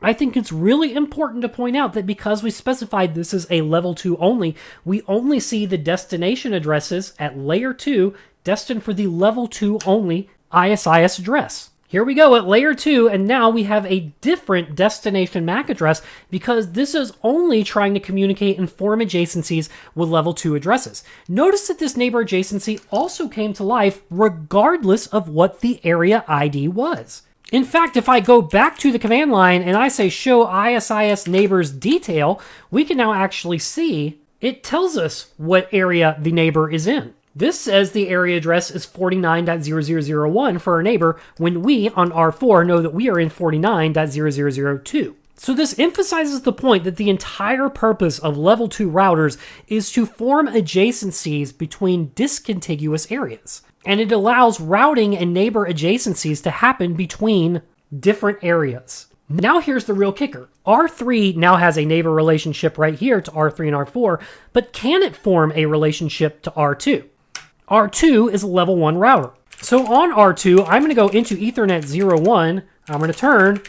I think it's really important to point out that because we specified this is a level 2 only, we only see the destination addresses at layer 2 destined for the level 2 only ISIS address. Here we go at layer 2, and now we have a different destination MAC address because this is only trying to communicate and form adjacencies with level 2 addresses. Notice that this neighbor adjacency also came to life regardless of what the area ID was. In fact, if I go back to the command line and I say show ISIS neighbors detail, we can now actually see it tells us what area the neighbor is in. This says the area address is 49.0001 for our neighbor when we, on R4, know that we are in 49.0002. So this emphasizes the point that the entire purpose of level 2 routers is to form adjacencies between discontiguous areas. And it allows routing and neighbor adjacencies to happen between different areas. Now here's the real kicker. R3 now has a neighbor relationship right here to R3 and R4, but can it form a relationship to R2? R2 is a level 1 router. So on R2, I'm going to go into Ethernet 01, I'm going to turn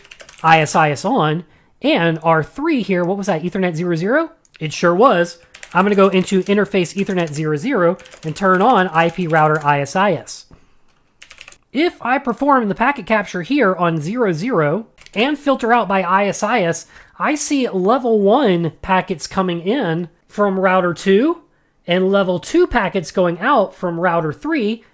ISIS on, and R3 here, what was that, Ethernet 00? It sure was. I'm going to go into interface Ethernet 00 and turn on IP router ISIS. If I perform the packet capture here on 00 and filter out by ISIS, I see level 1 packets coming in from router 2, and level 2 packets going out from router 3,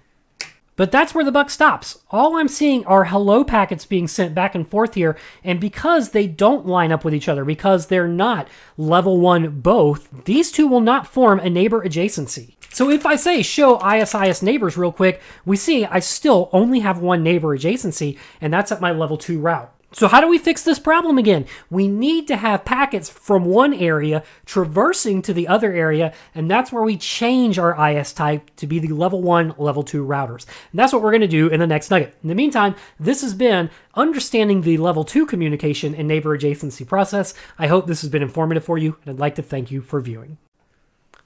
but that's where the buck stops. All I'm seeing are hello packets being sent back and forth here, and because they don't line up with each other, because they're not level 1 both, these two will not form a neighbor adjacency. So if I say show ISIS neighbors real quick, we see I still only have one neighbor adjacency, and that's at my level 2 route. So how do we fix this problem again? We need to have packets from one area traversing to the other area, and that's where we change our IS type to be the level 1, level 2 routers. And that's what we're going to do in the next nugget. In the meantime, this has been understanding the level 2 communication and neighbor adjacency process. I hope this has been informative for you, and I'd like to thank you for viewing.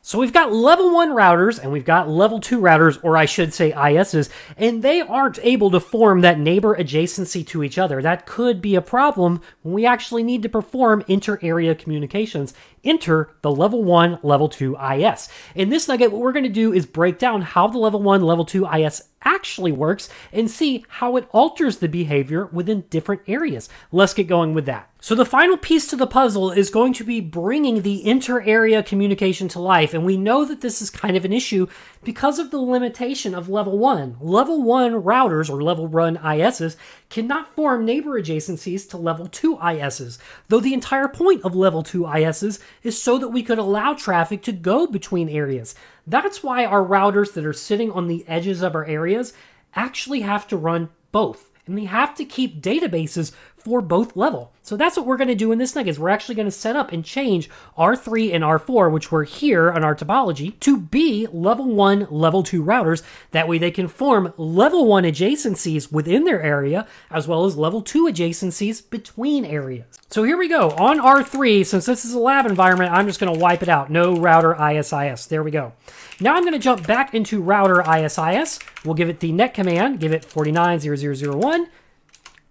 So we've got level 1 routers and we've got level 2 routers, or I should say ISs, and they aren't able to form that neighbor adjacency to each other. That could be a problem when we actually need to perform inter-area communications. Enter the level 1, level 2 IS. In this nugget, what we're going to do is break down how the level 1, level 2 IS actually works and see how it alters the behavior within different areas. Let's get going with that. So the final piece to the puzzle is going to be bringing the inter-area communication to life, and we know that this is kind of an issue because of the limitation of level 1. Level 1 routers, or level 1 ISs, cannot form neighbor adjacencies to level 2 ISs, though the entire point of level 2 ISs is so that we could allow traffic to go between areas. That's why our routers that are sitting on the edges of our areas actually have to run both, and they have to keep databases for both level. So that's what we're going to do in this nugget, is we're actually going to set up and change R3 and R4, which were here on our topology, to be level 1, level 2 routers. That way they can form level 1 adjacencies within their area, as well as level 2 adjacencies between areas. So here we go. On R3, since this is a lab environment, I'm just going to wipe it out. No router ISIS. There we go. Now I'm going to jump back into router ISIS. We'll give it the net command, give it 49.0001.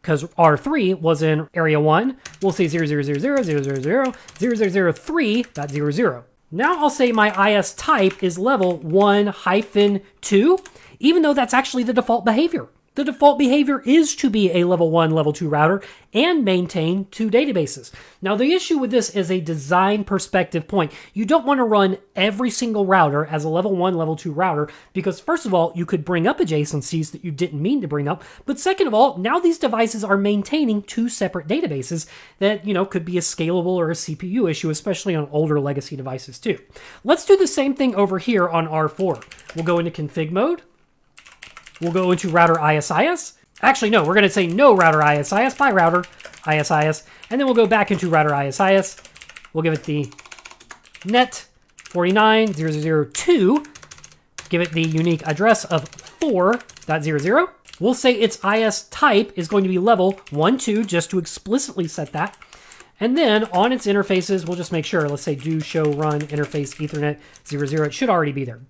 Because R3 was in area 1, we'll say 0.000.0.003.00. Now I'll say my IS type is level 1-2, even though that's actually the default behavior. The default behavior is to be a level 1, level 2 router and maintain 2 databases. Now the issue with this is a design perspective point. You don't want to run every single router as a level 1, level 2 router because first of all, you could bring up adjacencies that you didn't mean to bring up. But second of all, now these devices are maintaining 2 separate databases that, could be a scalable or a CPU issue, especially on older legacy devices too. Let's do the same thing over here on R4. We'll go into config mode. We'll go into router ISIS. Actually, no, we're going to say no router ISIS by router ISIS. And then we'll go back into router ISIS. We'll give it the net 49.0.0.2. Give it the unique address of 4.0.0. We'll say its IS type is going to be level 1.2 just to explicitly set that. And then on its interfaces, we'll just make sure. Let's say do show run interface Ethernet 00. It should already be there.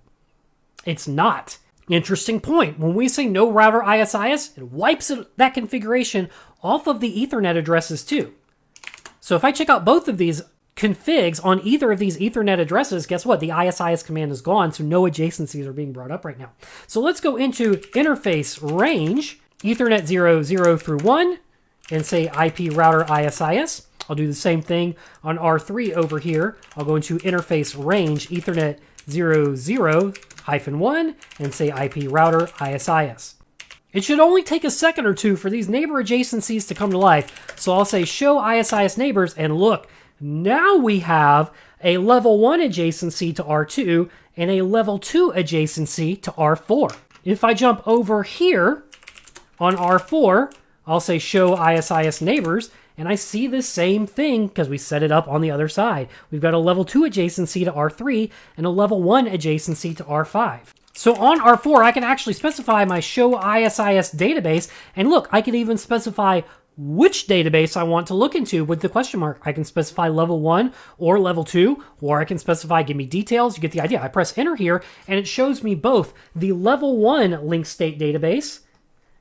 It's not. Interesting point. When we say no router ISIS, it wipes that configuration off of the Ethernet addresses too. So if I check out both of these configs on either of these Ethernet addresses, guess what? The ISIS command is gone, so no adjacencies are being brought up right now. So let's go into interface range, Ethernet 0, 0 through 1, and say IP router ISIS. I'll do the same thing on R3 over here. I'll go into interface range Ethernet 0, 0, -1, and say IP router ISIS. It should only take a second or two for these neighbor adjacencies to come to life. So I'll say show ISIS neighbors, and look, now we have a level 1 adjacency to R2 and a level 2 adjacency to R4. If I jump over here on R4, I'll say show ISIS neighbors, and I see the same thing because we set it up on the other side. We've got a level 2 adjacency to R3 and a level 1 adjacency to R5. So on R4, I can actually specify my show ISIS database, and look, I can even specify which database I want to look into with the question mark. I can specify level 1 or level 2, or I can specify, give me details. You get the idea. I press enter here, and it shows me both the level 1 link state database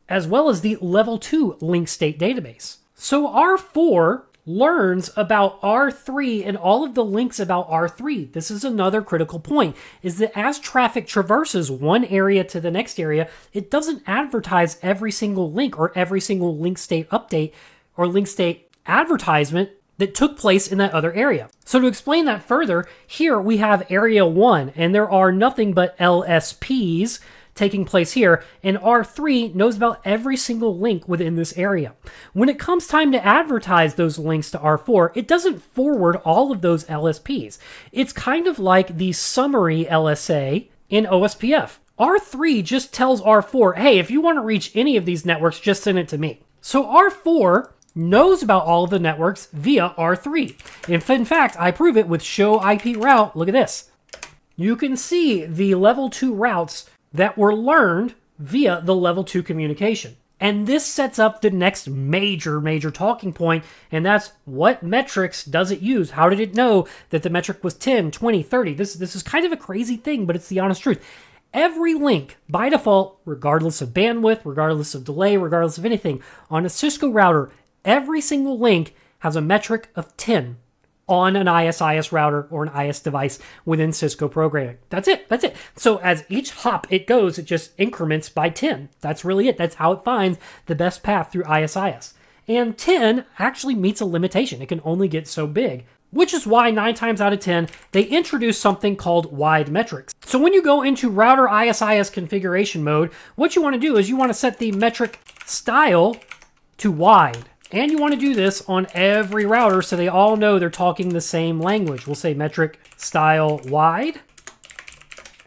as well as the level 2 link state database. So R4 learns about R3 and all of the links about R3. This is another critical point, is that as traffic traverses one area to the next area, it doesn't advertise every single link or every single link state update or link state advertisement that took place in that other area. So to explain that further, here we have area 1, and there are nothing but LSPs taking place here, and R3 knows about every single link within this area. When it comes time to advertise those links to R4, it doesn't forward all of those LSPs. It's kind of like the summary LSA in OSPF. R3 just tells R4, hey, if you want to reach any of these networks, just send it to me. So R4 knows about all of the networks via R3. In fact, I prove it with show IP route. Look at this. You can see the level 2 routes that were learned via the level 2 communication. And this sets up the next major talking point, and that's what metrics does it use? How did it know that the metric was 10, 20, 30? This is kind of a crazy thing, but it's the honest truth. Every link, by default, regardless of bandwidth, regardless of delay, regardless of anything, on a Cisco router, every single link has a metric of 10 on an ISIS router or an IS device within Cisco programming. That's it. So as each hop it goes, it just increments by 10. That's really it. That's how it finds the best path through ISIS. And 10 actually meets a limitation. It can only get so big, which is why 9 times out of 10, they introduce something called wide metrics. So when you go into router ISIS configuration mode, what you want to do is you want to set the metric style to wide. And you want to do this on every router so they all know they're talking the same language. We'll say metric style wide.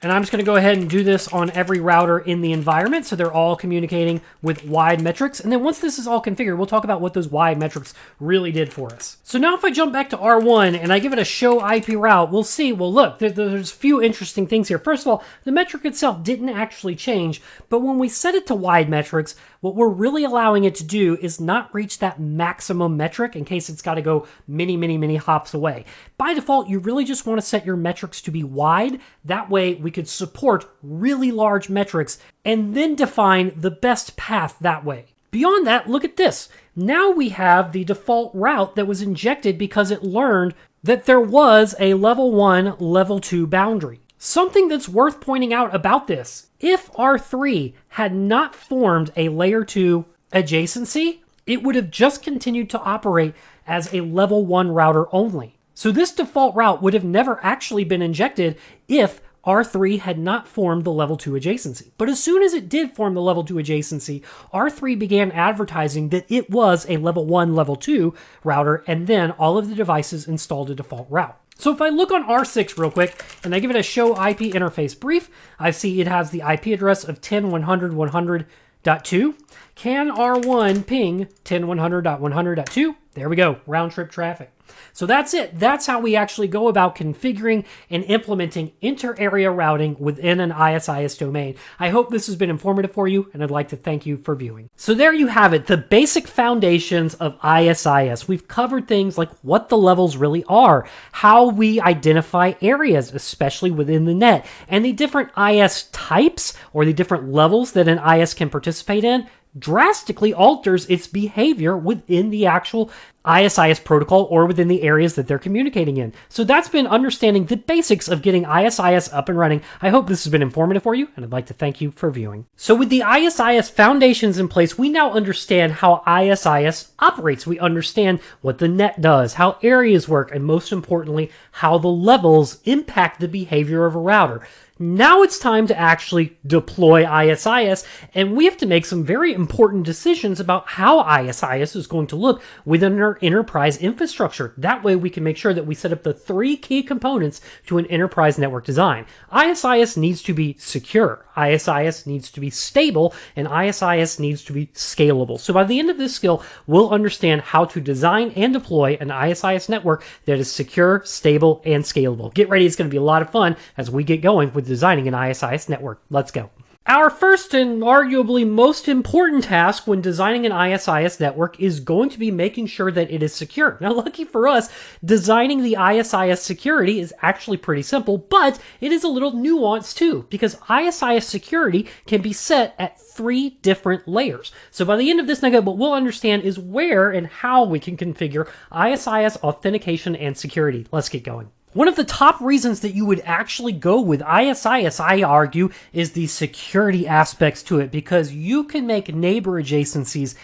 And I'm just going to go ahead and do this on every router in the environment so they're all communicating with wide metrics. And then once this is all configured, we'll talk about what those wide metrics really did for us. So now if I jump back to R1 and I give it a show IP route, we'll see, well, look, there's a few interesting things here. First of all, the metric itself didn't actually change, but when we set it to wide metrics, what we're really allowing it to do is not reach that maximum metric in case it's got to go many hops away. By default, you really just want to set your metrics to be wide. That way we could support really large metrics and then define the best path that way. Beyond that, look at this. Now we have the default route that was injected because it learned that there was a level 1, level 2 boundary. Something that's worth pointing out about this, if R3 had not formed a layer 2 adjacency, it would have just continued to operate as a level 1 router only. So this default route would have never actually been injected if R3 had not formed the level 2 adjacency. But as soon as it did form the level 2 adjacency, R3 began advertising that it was a level 1, level 2 router, and then all of the devices installed a default route. So if I look on R6 real quick, and I give it a show IP interface brief, I see it has the IP address of 10.100.100.2. Can R1 ping 10.100.100.2? There we go, round trip traffic. So that's it. That's how we actually go about configuring and implementing inter-area routing within an ISIS domain. I hope this has been informative for you, and I'd like to thank you for viewing. So there you have it, the basic foundations of ISIS. We've covered things like what the levels really are, how we identify areas, especially within the net, and the different IS types or the different levels that an IS can participate in drastically alters its behavior within the actual ISIS protocol or within the areas that they're communicating in. So that's been understanding the basics of getting ISIS up and running. I hope this has been informative for you, and I'd like to thank you for viewing. So with the ISIS foundations in place, we now understand how ISIS operates. We understand what the net does, how areas work, and most importantly, how the levels impact the behavior of a router. Now it's time to actually deploy ISIS, and we have to make some very important decisions about how ISIS is going to look within our enterprise infrastructure. That way we can make sure that we set up the 3 key components to an enterprise network design. ISIS needs to be secure, ISIS needs to be stable, and ISIS needs to be scalable. So by the end of this skill, we'll understand how to design and deploy an ISIS network that is secure, stable, and scalable. Get ready, it's going to be a lot of fun as we get going with designing an ISIS network. Let's go. Our first and arguably most important task when designing an ISIS network is going to be making sure that it is secure. Now, lucky for us, designing the ISIS security is actually pretty simple, but it is a little nuanced too, because ISIS security can be set at 3 different layers. So by the end of this nugget, what we'll understand is where and how we can configure ISIS authentication and security. Let's get going. One of the top reasons that you would actually go with ISIS, I argue, is the security aspects to it, because you can make neighbor adjacencies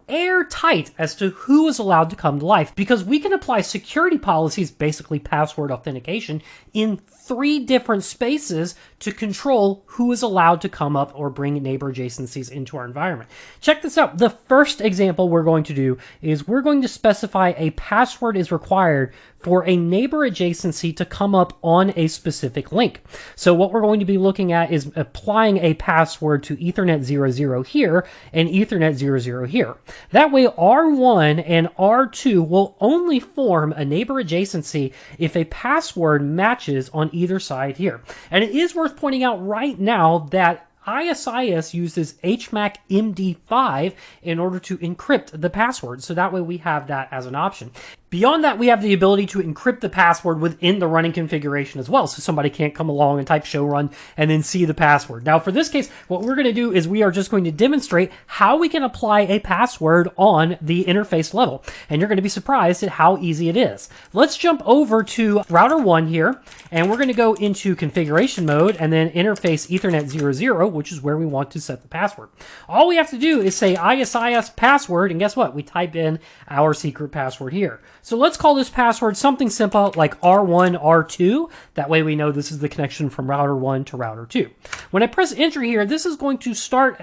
airtight as to who is allowed to come to life, because we can apply security policies, basically password authentication, in 3 different spaces to control who is allowed to come up or bring neighbor adjacencies into our environment. Check this out. The first example we're going to do is we're going to specify a password is required for a neighbor adjacency to come up on a specific link. So what we're going to be looking at is applying a password to Ethernet 00 here and Ethernet 00 here. That way R1 and R2 will only form a neighbor adjacency if a password matches on either side here. And it is worth pointing out right now that ISIS uses HMAC MD5 in order to encrypt the password. So that way we have that as an option. Beyond that, we have the ability to encrypt the password within the running configuration as well, so somebody can't come along and type show run and then see the password. Now, for this case, what we're going to do is we are just going to demonstrate how we can apply a password on the interface level, and you're going to be surprised at how easy it is. Let's jump over to router 1 here, and we're going to go into configuration mode and then interface Ethernet 00, which is where we want to set the password. All we have to do is say ISIS password, and guess what? We type in our secret password here. So let's call this password something simple like R1, R2. That way we know this is the connection from router 1 to router 2. When I press enter here, this is going to start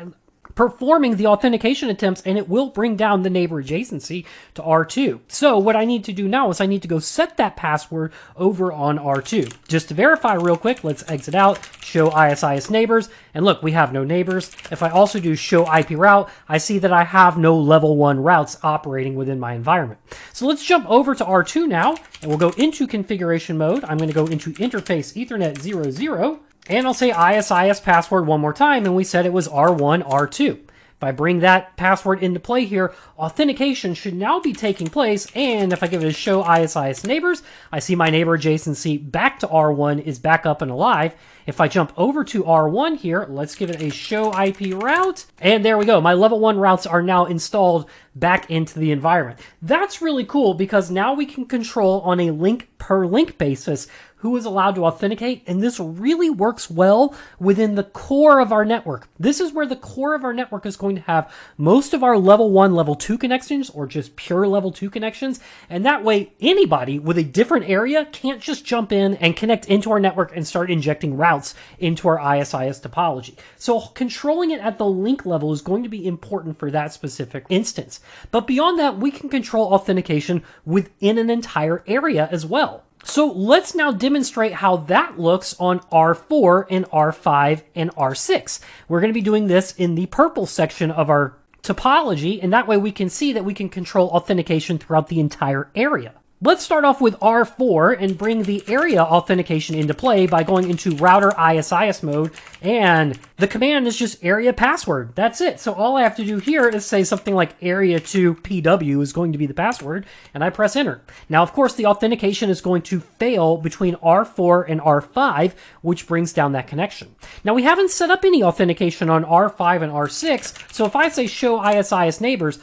performing the authentication attempts, and it will bring down the neighbor adjacency to R2. So what I need to do now is I need to go set that password over on R2. Just to verify real quick, let's exit out, show ISIS neighbors, and look, we have no neighbors. If I also do show IP route, I see that I have no level 1 routes operating within my environment. So let's jump over to R2 now, and we'll go into configuration mode. I'm going to go into interface Ethernet 00, and I'll say ISIS password one more time, and we said it was R1, R2. If I bring that password into play here, authentication should now be taking place, and if I give it a show ISIS neighbors, I see my neighbor adjacency back to R1 is back up and alive. If I jump over to R1 here, let's give it a show IP route, and there we go. My level 1 routes are now installed back into the environment. That's really cool because now we can control on a link per link basis who is allowed to authenticate, and this really works well within the core of our network. This is where the core of our network is going to have most of our level 1, level 2 connections, or just pure level 2 connections, and that way anybody with a different area can't just jump in and connect into our network and start injecting routes into our ISIS topology. So controlling it at the link level is going to be important for that specific instance. But beyond that, we can control authentication within an entire area as well. So let's now demonstrate how that looks on R4 and R5 and R6. We're going to be doing this in the purple section of our topology, and that way we can see that we can control authentication throughout the entire area. Let's start off with R4 and bring the area authentication into play by going into router ISIS mode, and the command is just area password. That's it. So all I have to do here is say something like area2pw is going to be the password, and I press enter. Now, of course, the authentication is going to fail between R4 and R5, which brings down that connection. Now, we haven't set up any authentication on R5 and R6, so if I say show ISIS neighbors,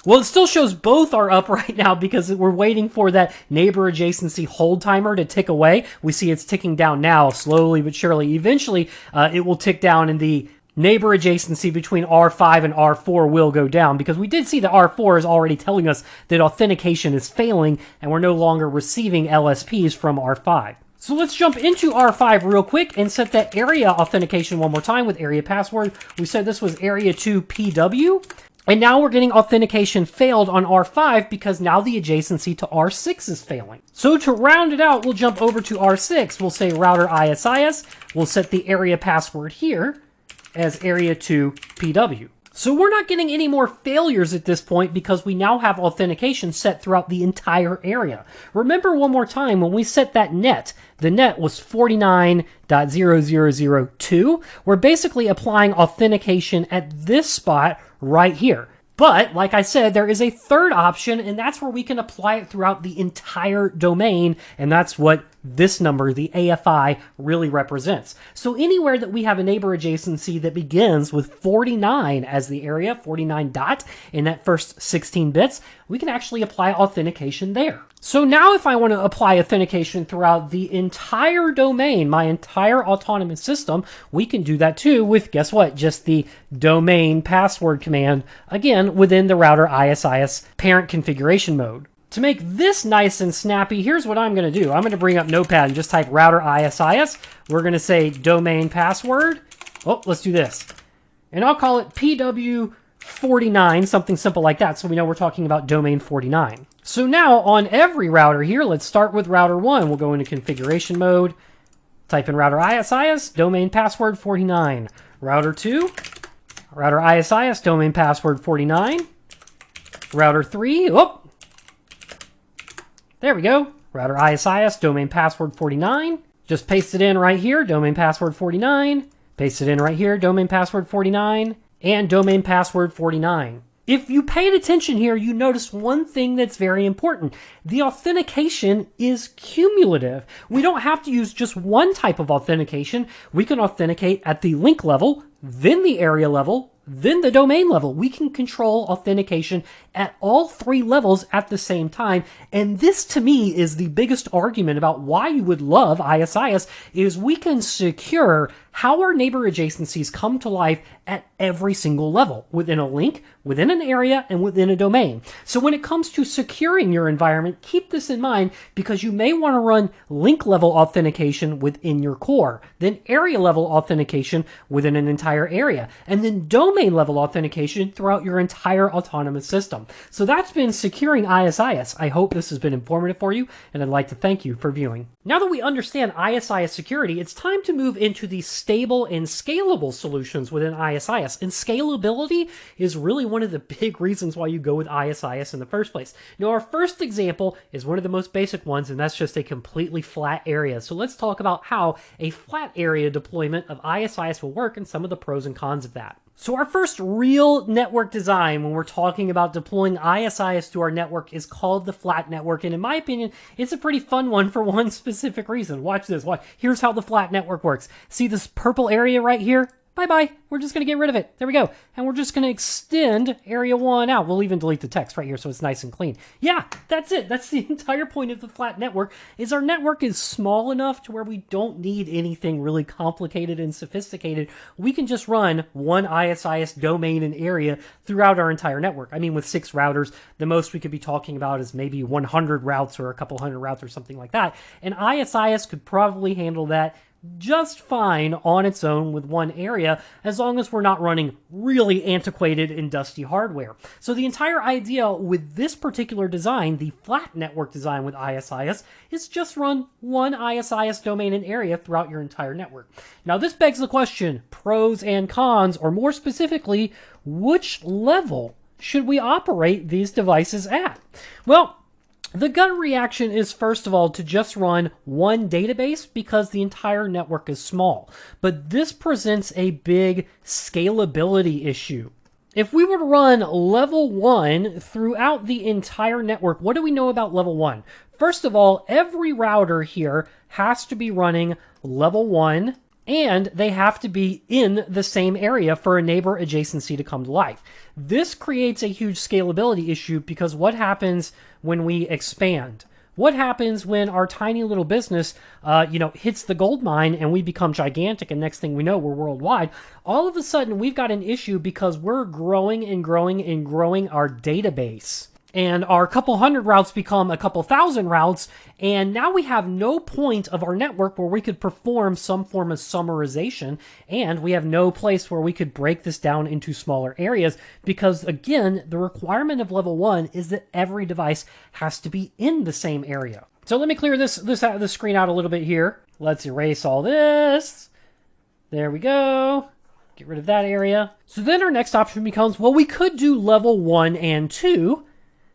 Well, it still shows both are up right now because we're waiting for that neighbor adjacency hold timer to tick away. We see it's ticking down now, slowly but surely. Eventually, it will tick down and the neighbor adjacency between R5 and R4 will go down because we did see that R4 is already telling us that authentication is failing and we're no longer receiving LSPs from R5. So let's jump into R5 real quick and set that area authentication one more time with area password. We said this was area 2 PW. And now we're getting authentication failed on R5 because now the adjacency to R6 is failing. So to round it out, we'll jump over to R6. We'll say router ISIS. We'll set the area password here as area 2 PW. So we're not getting any more failures at this point because we now have authentication set throughout the entire area. Remember one more time, when we set that net, the net was 49.0002. We're basically applying authentication at this spot right here. But, like I said, there is a third option, and that's where we can apply it throughout the entire domain, and that's what this number, the AFI, really represents. So anywhere that we have a neighbor adjacency that begins with 49 as the area, 49 dot, in that first 16 bits, we can actually apply authentication there. So now if I want to apply authentication throughout the entire domain, my entire autonomous system, we can do that too with, guess what, just the domain password command, again, within the router ISIS parent configuration mode. To make this nice and snappy, here's what I'm going to do. I'm going to bring up Notepad and just type router ISIS. We're going to say domain password. Oh, let's do this. And I'll call it PW49, something simple like that, so we know we're talking about domain 49. So now on every router here, let's start with router 1. We'll go into configuration mode, type in router ISIS, domain password 49. Router 2, router ISIS, domain password 49. Router 3, oh, there we go. Router ISIS, domain password 49. Just paste it in right here, domain password 49. Paste it in right here, domain password 49. And domain password 49. If you paid attention here, you noticed one thing that's very important. The authentication is cumulative. We don't have to use just one type of authentication. We can authenticate at the link level, then the area level, then the domain level. We can control authentication at all three levels at the same time. And this, to me, is the biggest argument about why you would love ISIS, is we can secure how our neighbor adjacencies come to life at every single level, within a link, within an area, and within a domain. So when it comes to securing your environment, keep this in mind because you may want to run link level authentication within your core, then area level authentication within an entire area, and then domain level authentication throughout your entire autonomous system. So that's been securing ISIS. I hope this has been informative for you, and I'd like to thank you for viewing. Now that we understand ISIS security, it's time to move into the stable and scalable solutions within ISIS. And scalability is really one of the big reasons why you go with ISIS in the first place. Now, our first example is one of the most basic ones, and that's just a completely flat area. So let's talk about how a flat area deployment of ISIS will work and some of the pros and cons of that. So our first real network design when we're talking about deploying ISIS to our network is called the flat network. And in my opinion, it's a pretty fun one for one specific reason. Watch this. Here's how the flat network works. See this purple area right here? Bye-bye. We're just going to get rid of it. There we go. And we're just going to extend area 1 out. We'll even delete the text right here so it's nice and clean. Yeah, that's it. That's the entire point of the flat network, is our network is small enough to where we don't need anything really complicated and sophisticated. We can just run one ISIS domain and area throughout our entire network. I mean, with 6 routers, the most we could be talking about is maybe 100 routes or a couple hundred routes or something like that. And ISIS could probably handle that just fine on its own with one area, as long as we're not running really antiquated and dusty hardware. So the entire idea with this particular design, the flat network design with ISIS, is just run one ISIS domain and area throughout your entire network. Now this begs the question, pros and cons, or more specifically, which level should we operate these devices at? Well, the gut reaction is, first of all, to just run one database because the entire network is small. But this presents a big scalability issue. If we were to run level 1 throughout the entire network, what do we know about level 1? First of all, every router here has to be running level 1 and they have to be in the same area for a neighbor adjacency to come to life. This creates a huge scalability issue because what happens when we expand? What happens when our tiny little business, hits the gold mine and we become gigantic and next thing we know, we're worldwide? All of a sudden, we've got an issue because we're growing and growing and growing our database. And our couple hundred routes become a couple thousand routes, and now we have no point of our network where we could perform some form of summarization, and we have no place where we could break this down into smaller areas because, again, the requirement of level 1 is that every device has to be in the same area. So let me clear this screen out a little bit here. Let's erase all this. There we go. Get rid of that area. So then our next option becomes, well, we could do level 1 and 2.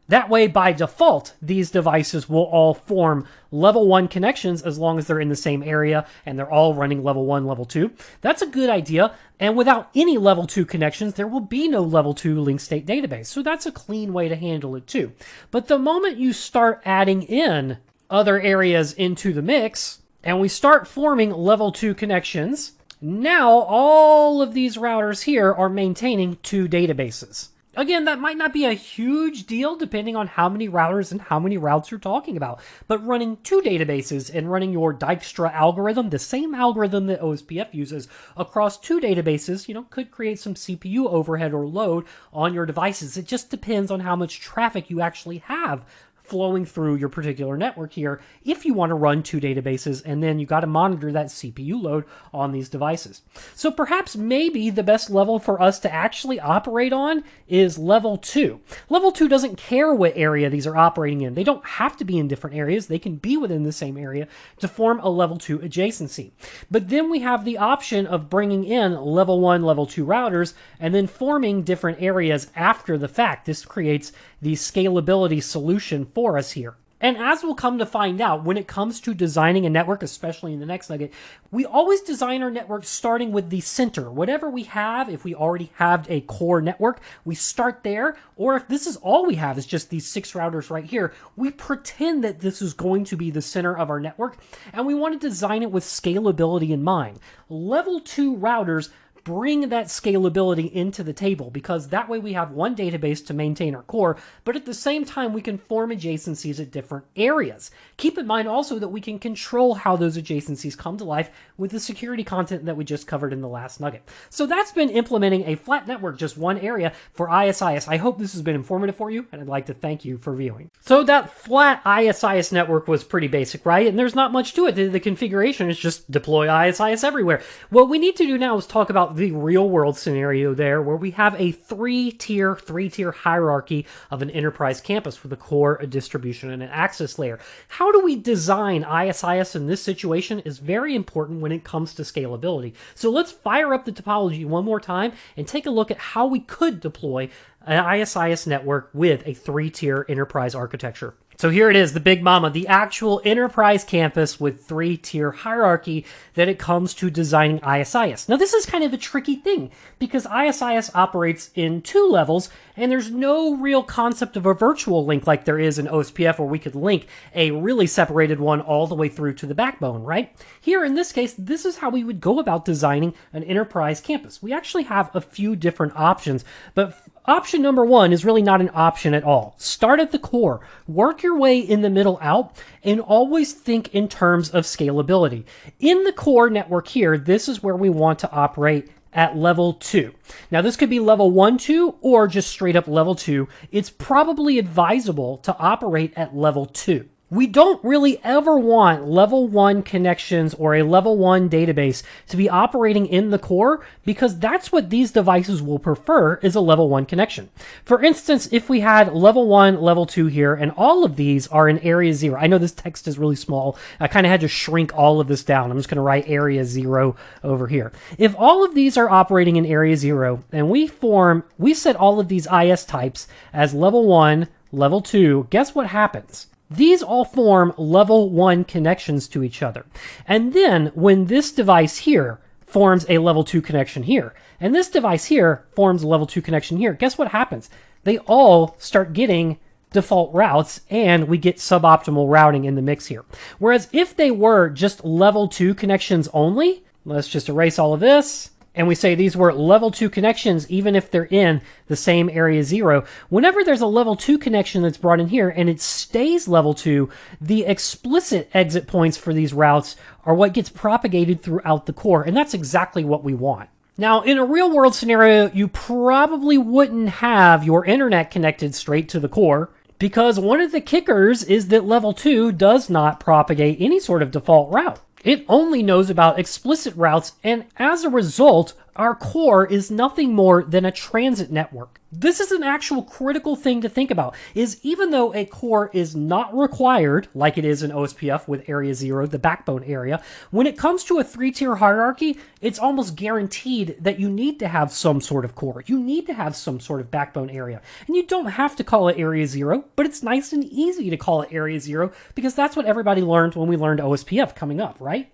That way, by default, these devices will all form level 1 connections as long as they're in the same area and they're all running level 1, level 2. That's a good idea. And without any level 2 connections, there will be no level 2 link state database. So that's a clean way to handle it too. But the moment you start adding in other areas into the mix and we start forming level 2 connections, now all of these routers here are maintaining 2 databases. Again, that might not be a huge deal depending on how many routers and how many routes you're talking about. But running 2 databases and running your Dijkstra algorithm, the same algorithm that OSPF uses, across 2 databases, could create some CPU overhead or load on your devices. It just depends on how much traffic you actually have flowing through your particular network here if you want to run 2 databases, and then you got to monitor that CPU load on these devices. So perhaps maybe the best level for us to actually operate on is level 2. Level 2 doesn't care what area these are operating in. They don't have to be in different areas. They can be within the same area to form a level 2 adjacency. But then we have the option of bringing in level 1, level 2 routers and then forming different areas after the fact. This creates the scalability solution for us here. And as we'll come to find out, when it comes to designing a network, especially in the next nugget, we always design our network starting with the center. Whatever we have, if we already have a core network, we start there. Or if this is all we have is just these 6 routers right here, we pretend that this is going to be the center of our network, and we want to design it with scalability in mind. Level 2 routers bring that scalability into the table because that way we have one database to maintain our core, but at the same time we can form adjacencies at different areas. Keep in mind also that we can control how those adjacencies come to life with the security content that we just covered in the last nugget. So that's been implementing a flat network, just one area for ISIS. I hope this has been informative for you, and I'd like to thank you for viewing. So that flat ISIS network was pretty basic, right? And there's not much to it. The configuration is just deploy ISIS everywhere. What we need to do now is talk about the real world scenario there where we have a three-tier hierarchy of an enterprise campus with a core, a distribution, and an access layer. How do we design ISIS in this situation is very important when it comes to scalability. So let's fire up the topology one more time and take a look at how we could deploy an ISIS network with a 3-tier enterprise architecture. So here it is, the big mama, the actual enterprise campus with 3-tier hierarchy that it comes to designing ISIS. Now this is kind of a tricky thing because ISIS operates in 2 levels and there's no real concept of a virtual link like there is in OSPF where we could link a really separated one all the way through to the backbone, right? Here in this case, this is how we would go about designing an enterprise campus. We actually have a few different options, but option number 1 is really not an option at all. Start at the core, work your way in the middle out, and always think in terms of scalability. In the core network here, this is where we want to operate at level 2. Now this could be level 1, 2, or just straight up level 2. It's probably advisable to operate at level 2. We don't really ever want level 1 connections or a level 1 database to be operating in the core because that's what these devices will prefer is a level 1 connection. For instance, if we had level 1, level 2 here, and all of these are in area 0. I know this text is really small. I kind of had to shrink all of this down. I'm just going to write area 0 over here. If all of these are operating in area 0 and we set all of these IS types as level 1, level 2, guess what happens? These all form level 1 connections to each other. And then when this device here forms a level 2 connection here, and this device here forms a level 2 connection here, guess what happens? They all start getting default routes and we get suboptimal routing in the mix here. Whereas if they were just level 2 connections only, Let's just erase all of this. And we say these were level 2 connections, even if they're in the same area 0. Whenever there's a level 2 connection that's brought in here and it stays level 2, the explicit exit points for these routes are what gets propagated throughout the core. And that's exactly what we want. Now, in a real world scenario, you probably wouldn't have your internet connected straight to the core, because one of the kickers is that level 2 does not propagate any sort of default route. It only knows about explicit routes, and as a result, our core is nothing more than a transit network. This is an actual critical thing to think about, is even though a core is not required, like it is in OSPF with Area 0, the backbone area, when it comes to a 3-tier hierarchy, it's almost guaranteed that you need to have some sort of core. You need to have some sort of backbone area. And you don't have to call it Area 0, but it's nice and easy to call it Area 0, because that's what everybody learned when we learned OSPF coming up, right?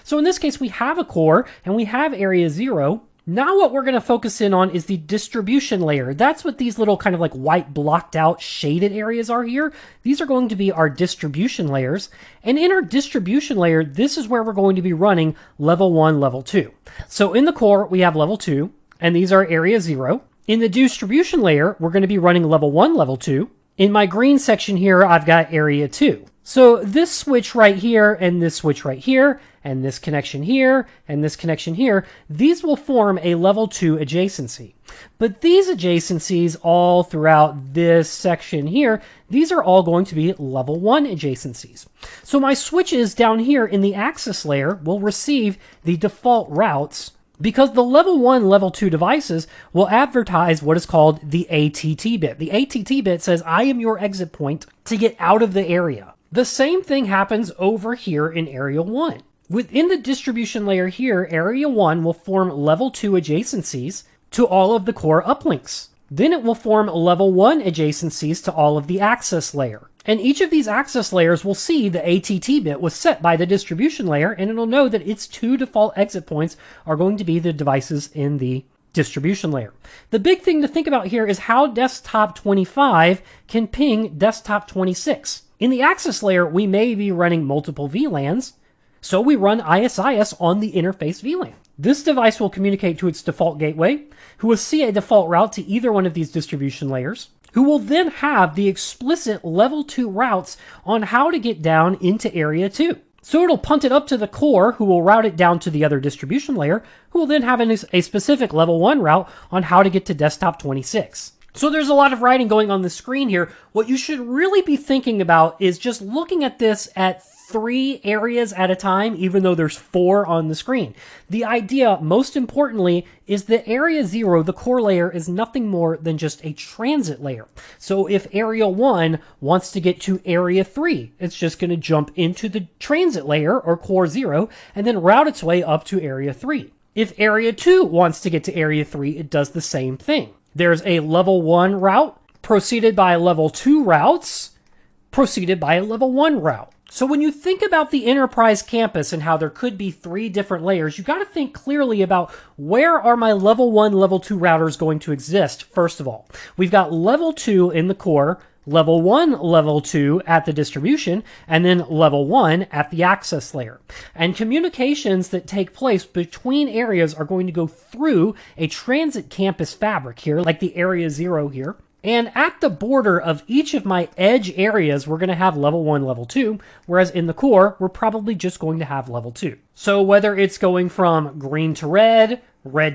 So in this case, we have a core, and we have Area 0. Now what we're going to focus in on is the distribution layer. That's what these little kind of like white blocked out shaded areas are here. These are going to be our distribution layers. And in our distribution layer, this is where we're going to be running level 1, level 2. So in the core, we have level 2, and these are Area 0. In the distribution layer, we're going to be running level 1, level 2. In my green section here, I've got Area 2. So this switch right here, and this switch right here, and this connection here, and this connection here, these will form a level 2 adjacency. But these adjacencies all throughout this section here, these are all going to be level 1 adjacencies. So my switches down here in the access layer will receive the default routes, because the level 1, level 2 devices will advertise what is called the ATT bit. The ATT bit says, I am your exit point to get out of the area. The same thing happens over here in Area 1. Within the distribution layer here, Area 1 will form level 2 adjacencies to all of the core uplinks. Then it will form level 1 adjacencies to all of the access layer. And each of these access layers will see the ATT bit was set by the distribution layer, and it'll know that its 2 default exit points are going to be the devices in the distribution layer. The big thing to think about here is how desktop 25 can ping desktop 26. In the access layer, we may be running multiple VLANs, so we run ISIS on the interface VLAN. This device will communicate to its default gateway, who will see a default route to either one of these distribution layers, who will then have the explicit level 2 routes on how to get down into Area 2. So it'll punt it up to the core, who will route it down to the other distribution layer, who will then have a specific level 1 route on how to get to desktop 26. So there's a lot of writing going on the screen here. What you should really be thinking about is just looking at this at 3 areas at a time, even though there's 4 on the screen. The idea, most importantly, is that Area 0, the core layer, is nothing more than just a transit layer. So if Area 1 wants to get to Area 3, it's just going to jump into the transit layer, or core 0, and then route its way up to Area 3. If Area 2 wants to get to Area 3, it does the same thing. There's a level 1 route, preceded by level 2 routes, preceded by a level 1 route. So when you think about the enterprise campus and how there could be 3 different layers, you got to think clearly about where are my level 1, level 2 routers going to exist, first of all. We've got level 2 in the core, level 1, level 2 at the distribution, and then level 1 at the access layer. And communications that take place between areas are going to go through a transit campus fabric here, like the Area 0 here. And at the border of each of my edge areas, we're going to have level 1, level 2, whereas in the core, we're probably just going to have level 2. So whether it's going from green to red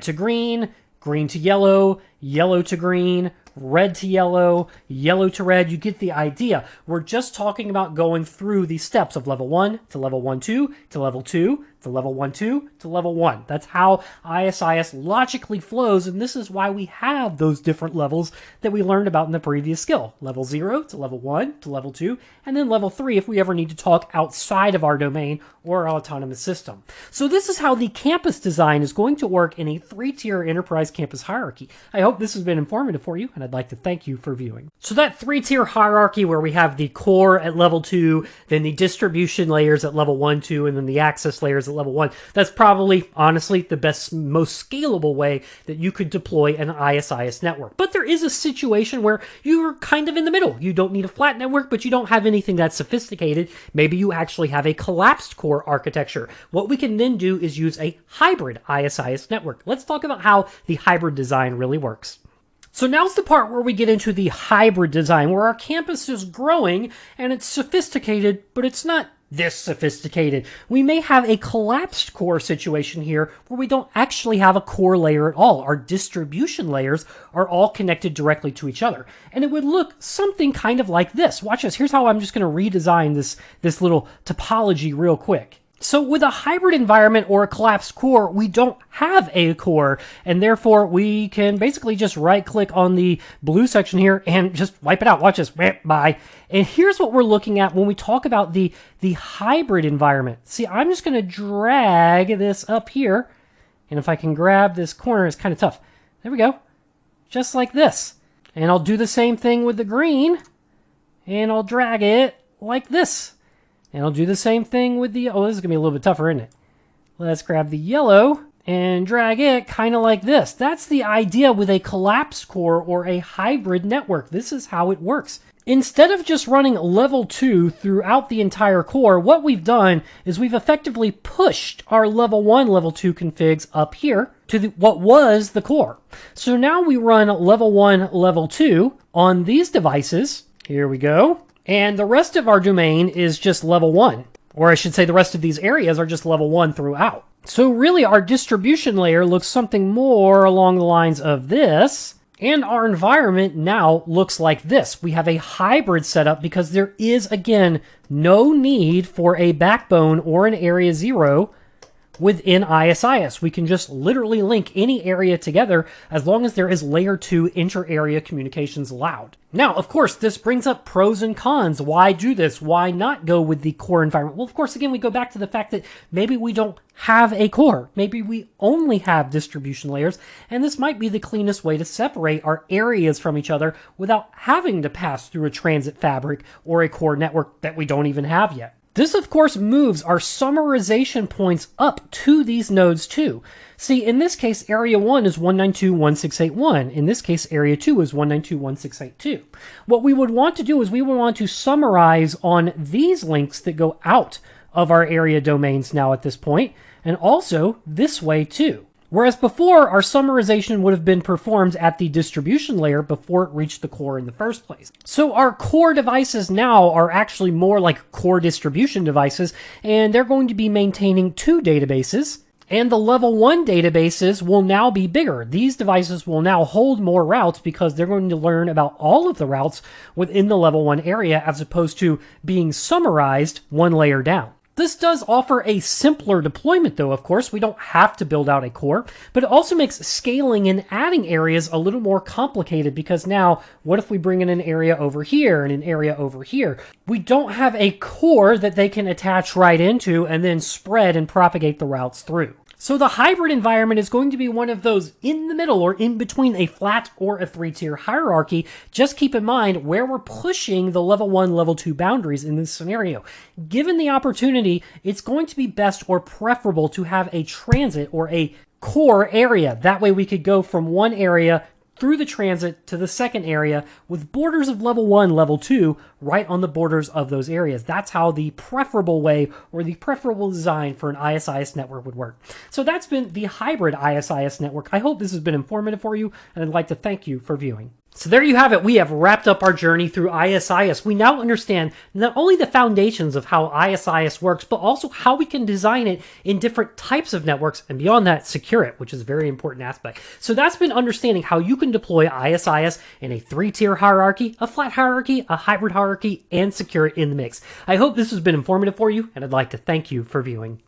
to green to yellow, yellow to green, red to yellow, yellow to red, you get the idea. We're just talking about going through the steps of level 1 to level 1, 2 to level 2 to level 1, 2 to level 1. That's how ISIS logically flows, and this is why we have those different levels that we learned about in the previous skill. Level 0 to level 1 to level 2, and then level 3 if we ever need to talk outside of our domain or our autonomous system. So this is how the campus design is going to work in a 3-tier enterprise campus hierarchy. I hope this has been informative for you, and I'd like to thank you for viewing. So that 3-tier hierarchy where we have the core at level 2, then the distribution layers at level 1, 2, and then the access layers at at level 1. That's probably, honestly, the best, most scalable way that you could deploy an ISIS network. But there is a situation where you're kind of in the middle. You don't need a flat network, but you don't have anything that's sophisticated. Maybe you actually have a collapsed core architecture. What we can then do is use a hybrid ISIS network. Let's talk about how the hybrid design really works. So now's the part where we get into the hybrid design, where our campus is growing and it's sophisticated, but it's not this sophisticated. We may have a collapsed core situation here where we don't actually have a core layer at all. Our distribution layers are all connected directly to each other. And it would look something kind of like this. Watch this. Here's how I'm just going to redesign this little topology real quick. So with a hybrid environment or a collapsed core, we don't have a core, and therefore we can basically just right-click on the blue section here and just wipe it out. Watch this. Bye. And here's what we're looking at when we talk about the hybrid environment. See, I'm just going to drag this up here, and if I can grab this corner, it's kind of tough. There we go. Just like this. And I'll do the same thing with the green, and I'll drag it like this. And I'll do the same thing with the... Oh, this is going to be a little bit tougher, isn't it? Let's grab the yellow and drag it kind of like this. That's the idea with a collapsed core or a hybrid network. This is how it works. Instead of just running level 2 throughout the entire core, what we've done is we've effectively pushed our level 1, level 2 configs up here to what was the core. So now we run level 1, level 2 on these devices. Here we go. And the rest of our domain is just level 1. Or I should say the rest of these areas are just level 1 throughout. So really our distribution layer looks something more along the lines of this. And our environment now looks like this. We have a hybrid setup because there is, again, no need for a backbone or an area 0 within ISIS. We can just literally link any area together as long as there is layer 2 inter-area communications allowed. Now, of course, this brings up pros and cons. Why do this? Why not go with the core environment? Well, of course, again, we go back to the fact that maybe we don't have a core. Maybe we only have distribution layers, and this might be the cleanest way to separate our areas from each other without having to pass through a transit fabric or a core network that we don't even have yet. This, of course, moves our summarization points up to these nodes too. See, in this case, area 1 is 192.168.1. In this case, area 2 is 192.168.2. What we would want to do is we would want to summarize on these links that go out of our area domains now at this point, and also this way too. Whereas before, our summarization would have been performed at the distribution layer before it reached the core in the first place. So our core devices now are actually more like core distribution devices, and they're going to be maintaining 2 databases, and the level 1 databases will now be bigger. These devices will now hold more routes because they're going to learn about all of the routes within the level 1 area as opposed to being summarized 1 layer down. This does offer a simpler deployment though, of course. We don't have to build out a core, but it also makes scaling and adding areas a little more complicated because now, what if we bring in an area over here and an area over here? We don't have a core that they can attach right into and then spread and propagate the routes through. So the hybrid environment is going to be one of those in the middle or in between a flat or a 3-tier hierarchy. Just keep in mind where we're pushing the level 1, level 2 boundaries in this scenario. Given the opportunity, it's going to be best or preferable to have a transit or a core area. That way we could go from one area through the transit to the second area with borders of level 1, level 2 right on the borders of those areas. That's how the preferable way or the preferable design for an ISIS network would work. So that's been the hybrid ISIS network. I hope this has been informative for you, and I'd like to thank you for viewing. So there you have it. We have wrapped up our journey through ISIS. We now understand not only the foundations of how ISIS works, but also how we can design it in different types of networks, and beyond that, secure it, which is a very important aspect. So that's been understanding how you can deploy ISIS in a 3-tier hierarchy, a flat hierarchy, a hybrid hierarchy, and secure it in the mix. I hope this has been informative for you, and I'd like to thank you for viewing.